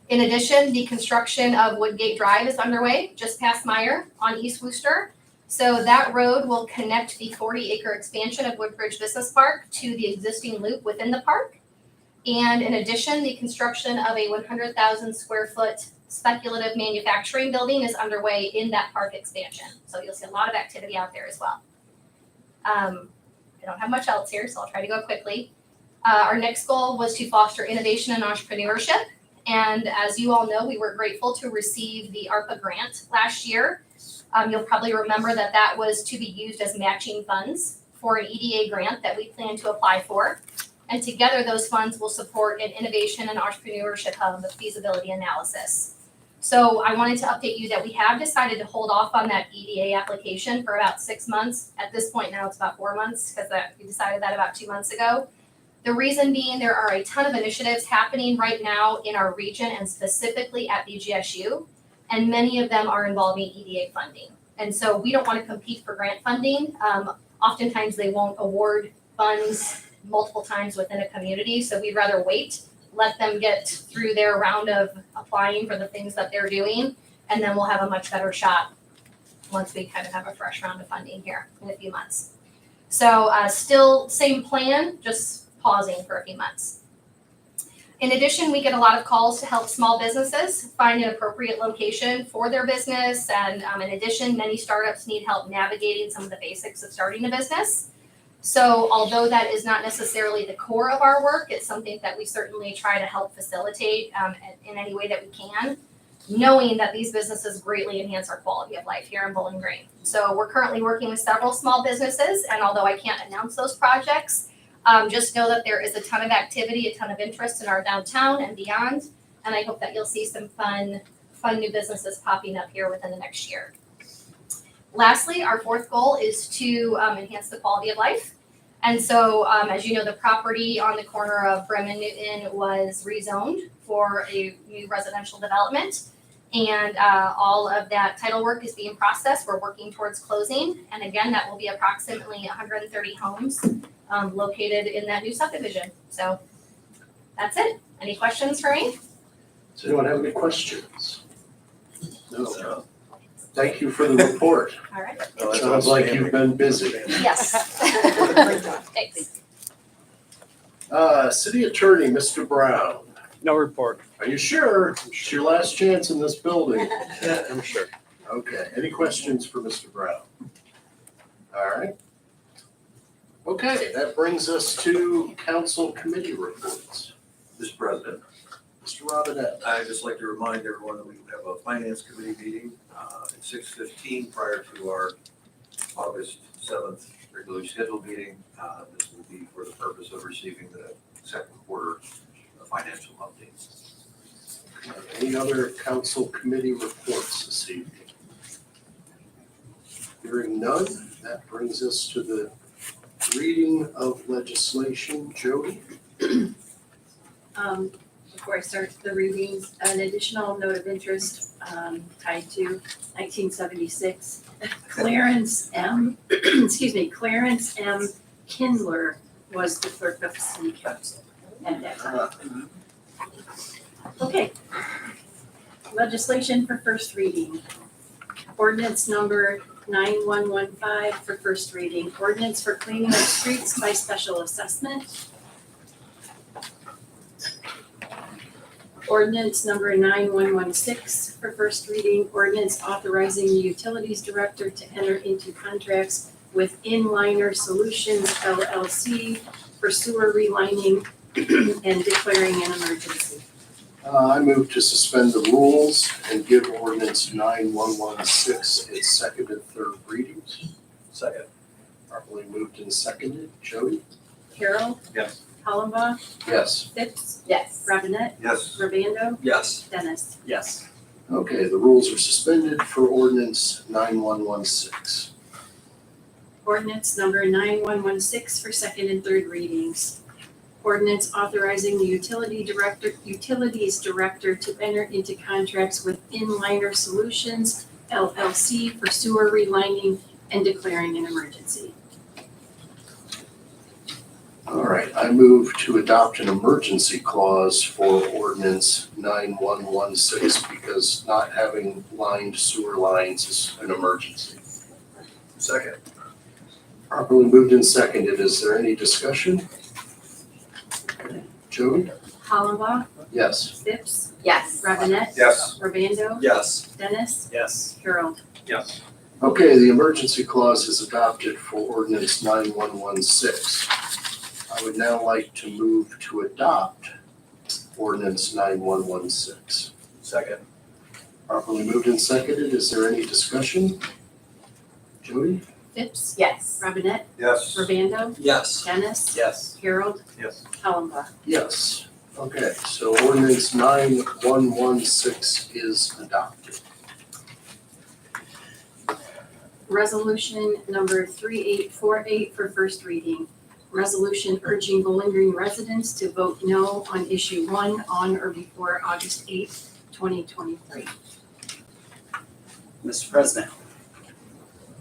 In addition, the construction of Woodgate Drive is underway, just past Meyer on East Wooster. So that road will connect the 40-acre expansion of Woodbridge Business Park to the existing loop within the park. And in addition, the construction of a 100,000 square foot speculative manufacturing building is underway in that park expansion. So you'll see a lot of activity out there as well. I don't have much else here, so I'll try to go quickly. Our next goal was to foster innovation and entrepreneurship. And as you all know, we were grateful to receive the ARPA grant last year. You'll probably remember that that was to be used as matching funds for an EDA grant that we plan to apply for. And together, those funds will support an innovation and entrepreneurship hub with feasibility analysis. So I wanted to update you that we have decided to hold off on that EDA application for about 6 months. At this point now, it's about 4 months because we decided that about 2 months ago. The reason being there are a ton of initiatives happening right now in our region and specifically at BGSU, and many of them are involving EDA funding. And so we don't want to compete for grant funding. Oftentimes they won't award funds multiple times within a community, so we'd rather wait, let them get through their round of applying for the things that they're doing, and then we'll have a much better shot once we kind of have a fresh round of funding here in a few months. So still same plan, just pausing for a few months. In addition, we get a lot of calls to help small businesses find an appropriate location for their business. And in addition, many startups need help navigating some of the basics of starting a business. So although that is not necessarily the core of our work, it's something that we certainly try to help facilitate in any way that we can, knowing that these businesses greatly enhance our quality of life here in Bowling Green. So we're currently working with several small businesses, and although I can't announce those projects, just know that there is a ton of activity, a ton of interest in our downtown and beyond, and I hope that you'll see some fun new businesses popping up here within the next year. Lastly, our fourth goal is to enhance the quality of life. And so, as you know, the property on the corner of Bremen and Newton was rezoned for a new residential development. And all of that title work is being processed. We're working towards closing. And again, that will be approximately 130 homes located in that new subdivision. So that's it. Any questions for me? Does anyone have any questions? No. Thank you for the report. All right. Sounds like you've been busy. Yes. Thanks. City Attorney, Mr. Brown. No report. Are you sure? It's your last chance in this building. I'm sure. Okay, any questions for Mr. Brown? All right. Okay, that brings us to council committee reports. Mr. President, Mr. Robinette. I'd just like to remind everyone that we have a finance committee meeting at 6:15 prior to our August 7th regularly scheduled meeting. This will be for the purpose of receiving the second quarter financial updates. Any other council committee reports this evening? Hearing none, that brings us to the reading of legislation. Jody? Before I start the readings, an additional note of interest tied to 1976. Clarence M. Clarence M. Kindler was the clerk of the city council at that time. Okay. Legislation for first reading. Ordinance number 9115 for first reading. Ordinance for cleaning of streets by special assessment. Ordinance number 9116 for first reading. Ordinance authorizing the utilities director to enter into contracts with Inliner Solutions LLC for sewer relining and declaring an emergency. I move to suspend the rules and give ordinance 9116 its second and third readings. Second. Properly moved and seconded. Jody? Carol? Yes. Hollenbaugh? Yes. Phipps? Yes. Robinette? Yes. Urbando? Yes. Dennis? Yes. Okay, the rules are suspended for ordinance 9116. Ordinance number 9116 for second and third readings. Ordinance authorizing the utilities director to enter into contracts with Inliner Solutions LLC for sewer relining and declaring an emergency. All right, I move to adopt an emergency clause for ordinance 9116 because not having lined sewer lines is an emergency. Second. Properly moved and seconded. Is there any discussion? Jody? Hollenbaugh? Yes. Phipps? Yes. Robinette? Yes. Urbando? Yes. Dennis? Yes. Harold? Yes. Okay, the emergency clause is adopted for ordinance 9116. I would now like to move to adopt ordinance 9116. Second. Properly moved and seconded. Is there any discussion? Jody? Phipps? Yes. Robinette? Yes. Urbando? Yes. Dennis? Yes. Harold? Yes. Hollenbaugh? Yes. Okay, so ordinance 9116 is adopted. Resolution number 3848 for first reading. Resolution urging Bowling Green residents to vote no on issue 1 on or before August 8th, 2023. Mr. President,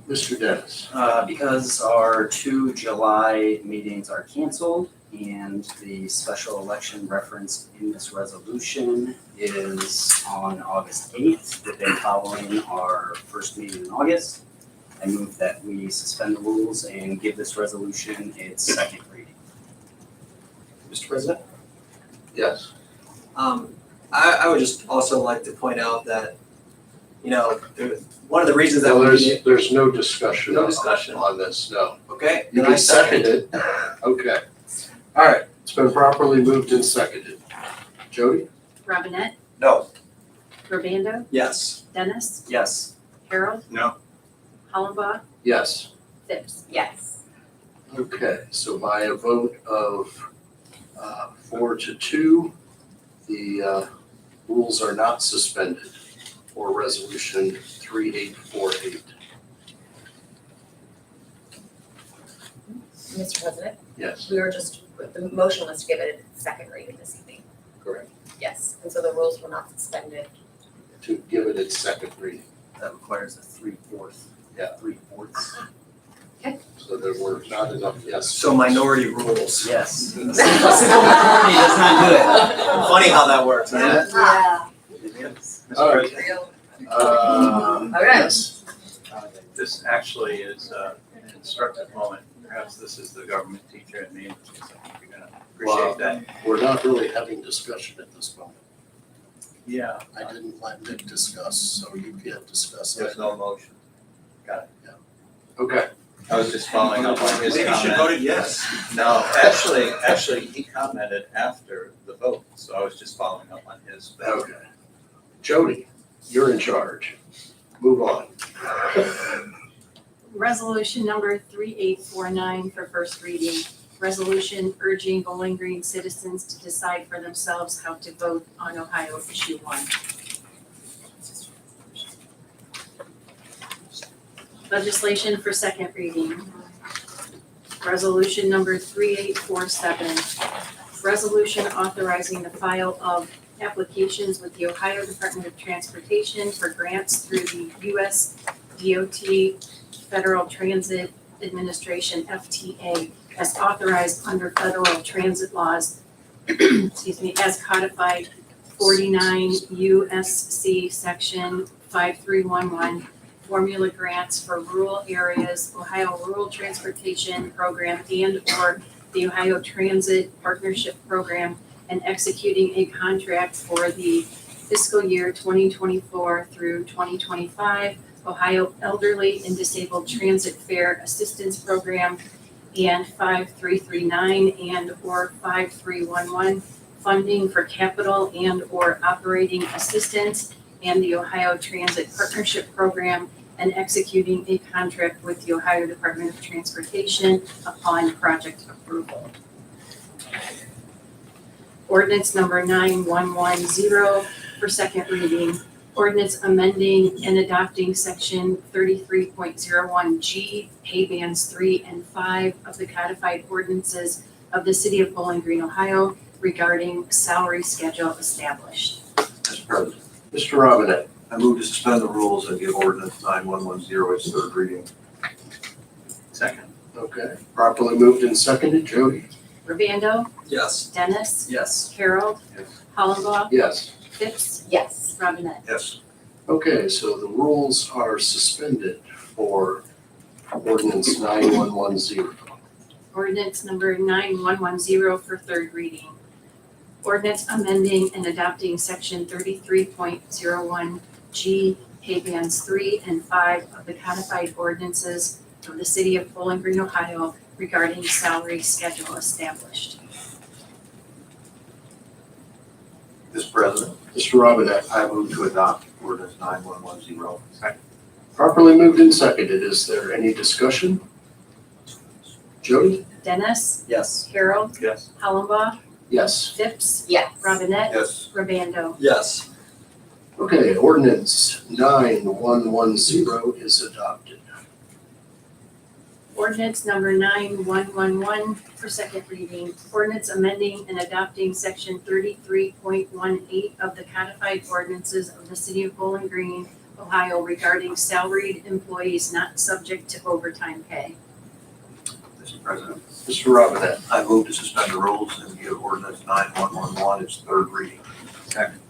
Mr. Dennis. because our 2 July meetings are canceled and the special election referenced in this resolution is on August 8th, the day following our first meeting in August, I move that we suspend the rules and give this resolution its second reading. Mr. President? Yes. I would just also like to point out that, one of the reasons that Well, we. there's no discussion No on- discussion. on this, no. Okay. You then I can second it. Okay. All right, it's been properly moved and seconded. Jody? Robinette, No. Urbando, Yes. Dennis, Yes. Harold. No. Hollenbach, Yes. Phipps. Yes. Okay, so by a vote of 4-2, the rules are not suspended for resolution 3848. Mr. President, Yes, we were just, the motion was to give it a second reading this evening. correct. Yes, and so the rules were not suspended. To give it its second reading. That requires a 3/4. Yeah. 3/4. So there were not enough yes. So minority rules. Yes. A simple majority does not do it. Funny how that works, huh? Yeah. Mr. All right. President, Yes. this actually is an instructive moment. Perhaps this is the government teacher in me. I think you're gonna appreciate that. We're not really having discussion at this moment. Yeah. I didn't let Nick discuss, so you can't discuss There's it. no motion. Okay. I was just following up on his Maybe you should comment. voted yes. No, actually, he commented after the vote, so I was just following up on his. Okay. Jody, you're in charge. Move on. Resolution number 3849 for first reading. Resolution urging Bowling Green citizens to decide for themselves how to vote on Ohio issue 1. Legislation for second reading. Resolution number 3847. Resolution authorizing the file of applications with the Ohio Department of Transportation for grants through the U.S. DOT Federal Transit Administration, FTA, as authorized under federal transit laws, as codified 49 U.S.C. Section 5311, formula grants for rural areas, Ohio Rural Transportation Program and/or the Ohio Transit Partnership Program, and executing a contract for the fiscal year 2024 through 2025 Ohio Elderly and Disabled Transit Fare Assistance Program and 5339 and/or 5311 funding for capital and/or operating assistance and the Ohio Transit Partnership Program, and executing a contract with the Ohio Department of Transportation upon project approval. Ordinance number 9110 for second reading. Ordinance amending and adopting section 33.01G, pay bands 3 and 5 of the codified ordinances of the city of Bowling Green, Ohio regarding salary schedule established. Mr. President, Mr. Robinette. I move to suspend the rules and give ordinance 9110 its third reading. Second. Okay. Properly moved and seconded. Jody? Urbando, Yes. Dennis, Yes. Harold, Yes. Hollenbach, Yes. Phipps, Yes. Robinette. Yes. Okay, so the rules are suspended for ordinance 9110. Ordinance number 9110 for third reading. Ordinance amending and adopting section 33.01G, pay bands 3 and 5 of the codified ordinances of the city of Bowling Green, Ohio regarding salary schedule established. Mr. President, Mr. Robinette. I move to adopt ordinance 9110. Second. Properly moved and seconded. Is there any discussion? Jody? Dennis, Yes. Harold, Yes. Hollenbach, Yes. Phipps, Yes. Robinette, Yes. Urbando. Yes. Okay, ordinance 9110 is adopted. Ordinance number 9111 for second reading. Ordinance amending and adopting section 33.18 of the codified ordinances of the city of Bowling Green, Ohio regarding salaried employees not subject to overtime pay. Mr. President, Mr. Robinette. I move to suspend the rules and give ordinance 9111 its third reading. Second.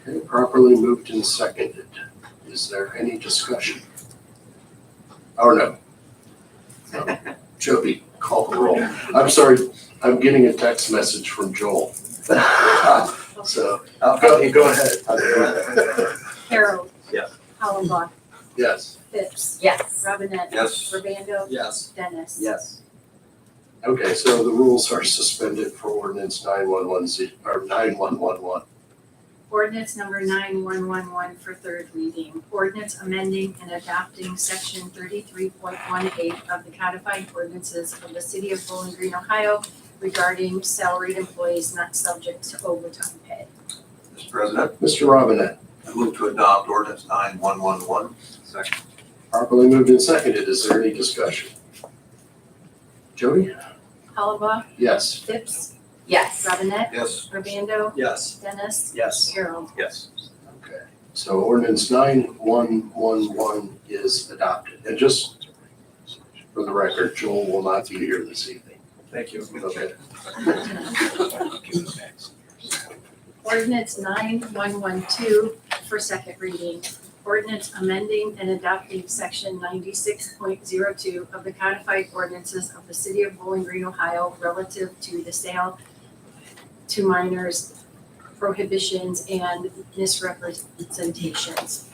Okay, properly moved and seconded. Is there any discussion? Or no? No. Jody, call the roll. I'm sorry, I'm getting a text message from Joel. So, go ahead. Harold. Yes. Hollenbach. Yes. Phipps. Yes. Robinette. Yes. Urbando. Yes. Dennis. Yes. Okay, so the rules are suspended for ordinance 9111. Ordinance number 9111 for third reading. Ordinance amending and adopting section 33.18 of the codified ordinances of the city of Bowling Green, Ohio regarding salaried employees not subject to overtime pay. Mr. President, Mr. Robinette. I move to adopt ordinance 9111. Second. Properly moved and seconded. Is there any discussion? Jody? Hollenbach. Yes. Phipps. Yes. Robinette. Yes. Urbando. Yes. Dennis. Yes. Harold. Yes. Okay, so ordinance 9111 is adopted. And just for the record, Joel will not be here this evening. Thank you. Okay. Ordinance 9112 for second reading. Ordinance amending and adopting section 96.02 of the codified ordinances of the city of Bowling Green, Ohio relative to the sale to minors, prohibitions, and misrepresentations.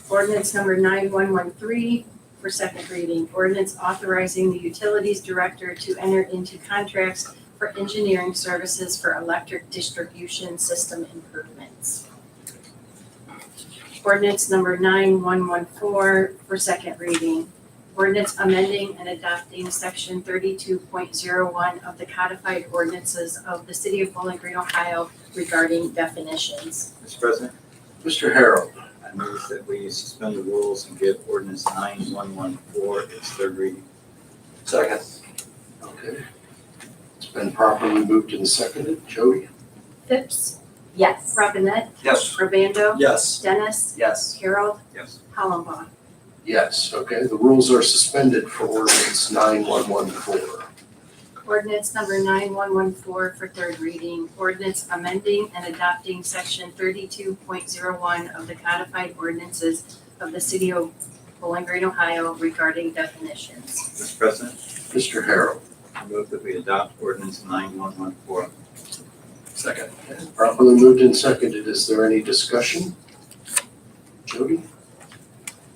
Ordinance number 9113 for second reading. Ordinance authorizing the utilities director to enter into contracts for engineering services for electric distribution system improvements. Ordinance number 9114 for second reading. Ordinance amending and adopting section 32.01 of the codified ordinances of the city of Bowling Green, Ohio regarding definitions. Mr. President, Mr. Harold. I move that we suspend the rules and give ordinance 9114 its third reading. Second. Okay. It's been properly moved and seconded. Jody? Phipps. Yes. Robinette. Yes. Urbando. Yes. Dennis. Yes. Harold. Yes. Hollenbach. Yes, okay, the rules are suspended for ordinance 9114. Ordinance number 9114 for third reading. Ordinance amending and adopting section 32.01 of the codified ordinances of the city of Bowling Green, Ohio regarding definitions. Mr. President, Mr. Harold. I move that we adopt ordinance 9114. Second. Okay, properly moved and seconded. Is there any discussion? Jody?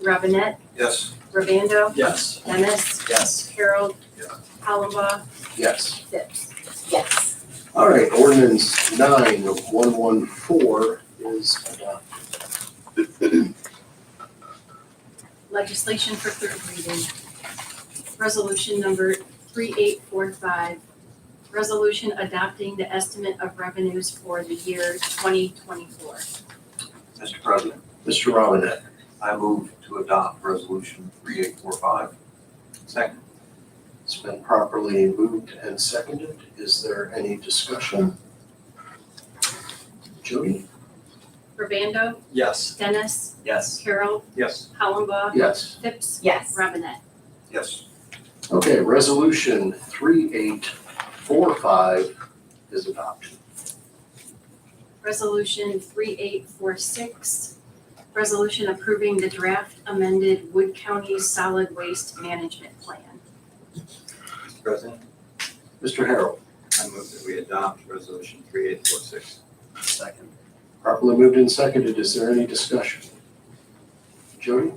Robinette. Yes. Urbando. Yes. Dennis. Yes. Harold. Yeah. Hollenbach. Yes. Phipps. Yes. All right, ordinance 9114 is adopted. Legislation for third reading. Resolution number 3845. Resolution adopting the estimate of revenues for the year 2024. Mr. President, Mr. Robinette. I move to adopt resolution 3845. Second. It's been properly moved and seconded. Is there any discussion? Jody? Urbando. Yes. Dennis. Yes. Harold. Yes. Hollenbach. Yes. Phipps. Yes. Robinette. Yes. Okay, resolution 3845 is adopted. Resolution 3846. Resolution approving the draft amended Wood County Solid Waste Management Plan. Mr. President, Mr. Harold. I move that we adopt resolution 3846. Second. Properly moved and seconded. Is there any discussion? Jody?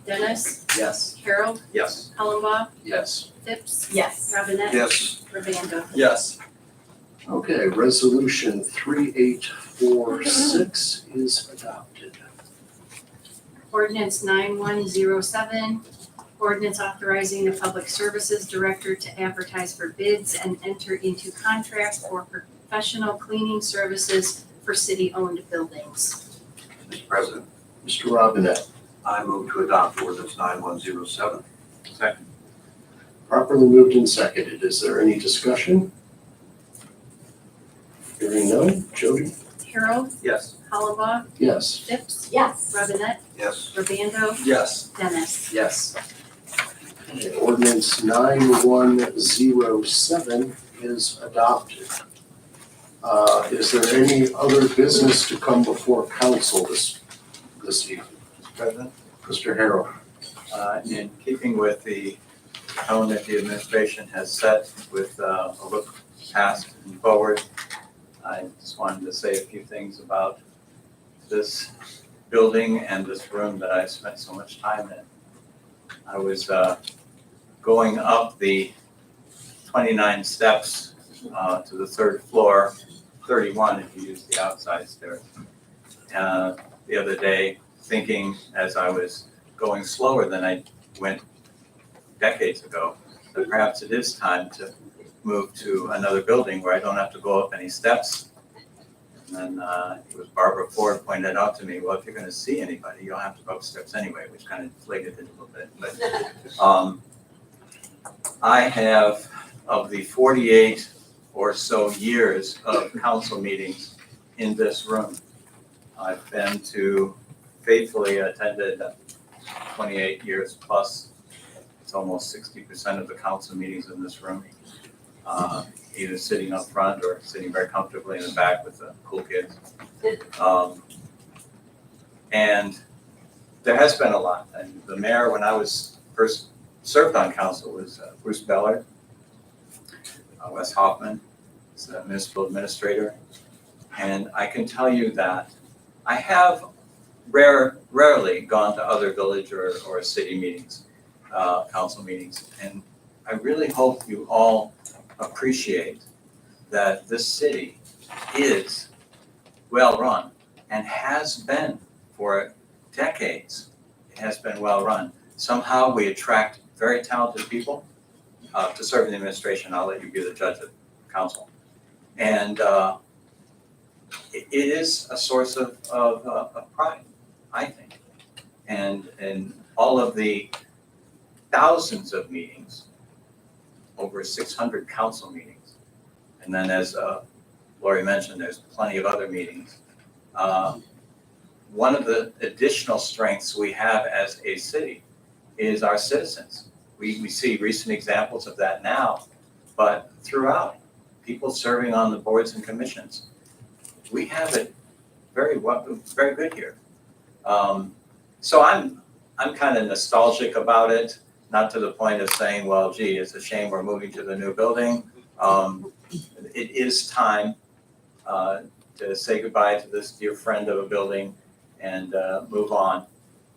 Dennis. Yes. Harold. Yes. Hollenbach. Yes. Phipps. Yes. Robinette. Yes. Urbando. Yes. Okay, resolution 3846 is adopted. Ordinance 9107. Ordinance authorizing the Public Services Director to advertise for bids and enter into contracts for professional cleaning services for city-owned buildings. Mr. President, Mr. Robinette. I move to adopt ordinance 9107. Second. Properly moved and seconded. Is there any discussion? Hearing none. Jody? Harold, Yes. Hollenbaugh, Yes. Phipps, Yes. Robinette, Yes. Urbando, Yes. Dennis. Yes. Okay, Ordinance 9107 is adopted. Is there any other business to come before council this evening? Mr. President, Mr. Harrell. in keeping with the tone that the administration has set with a look past and forward, I just wanted to say a few things about this building and this room that I spent so much time in. I was going up the 29 steps to the third floor, 31 if you use the outside stairs. The other day, thinking as I was going slower than I went decades ago, that perhaps it is time to move to another building where I don't have to go up any steps. And then it was Barbara Ford pointed out to me, well, if you're gonna see anybody, you don't have to go up steps anyway, which kind of inflated it a little bit. But I have, of the 48 or so years of council meetings in this room, I've been to, faithfully attended 28 years plus. It's almost 60% of the council meetings in this room, either sitting up front or sitting very comfortably in the back with the cool kids. And there has been a lot. And the mayor, when I was first served on council, was Bruce Bellard, Wes Hoffman, is the municipal administrator. And I can tell you that I have rarely gone to other village or city meetings, council meetings. And I really hope you all appreciate that this city is well-run and has been for decades. It has been well-run. Somehow we attract very talented people to serve in the administration. I'll let you be the judge of council. And it is a source of pride, I think. And in all of the thousands of meetings, over 600 council meetings, and then as Lori mentioned, there's plenty of other meetings. One of the additional strengths we have as a city is our citizens. We see recent examples of that now, but throughout, people serving on the boards and commissions. We have it very good here. So I'm kind of nostalgic about it, not to the point of saying, well, gee, it's a shame we're moving to the new building. It is time to say goodbye to this dear friend of a building and move on.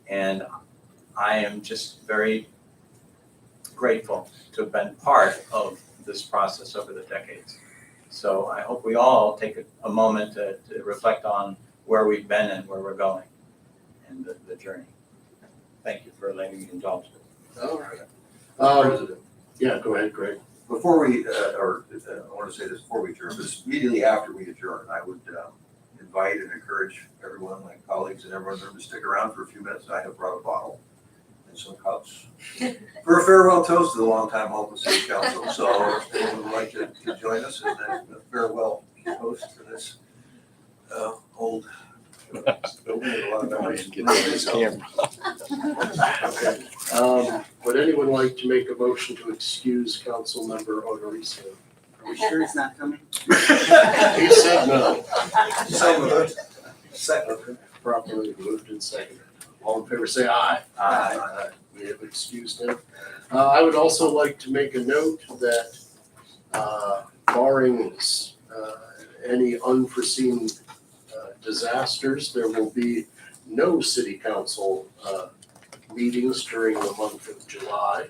And I am just very grateful to have been part of this process over the decades. So I hope we all take a moment to reflect on where we've been and where we're going and the journey. Thank you for letting me indulge it. All right. President, Yeah, go ahead, Greg. before we, I want to say this before we adjourn, but immediately after we adjourn, I would invite and encourage everyone, my colleagues and everyone in the room to stick around for a few minutes. I have brought a bottle and some cups for a farewell toast to the longtime Oakland City Council. So if anyone would like to join us in a farewell toast for this old building with a lot of memories. Okay. Would anyone like to make a motion to excuse Councilmember Odoriso? Are we sure he's not coming? He said no. Second. Properly moved and seconded. All in favor, say aye. Aye. We have excused him. I would also like to make a note that barring any unforeseen disasters, there will be no city council meetings during the month of July.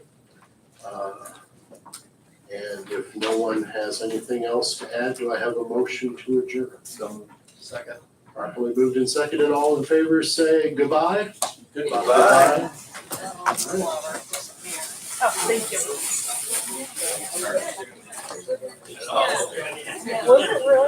And if no one has anything else to add, do I have a motion to adjourn? So, second. Properly moved and seconded. All in favor, say goodbye. Goodbye. Goodbye. Was it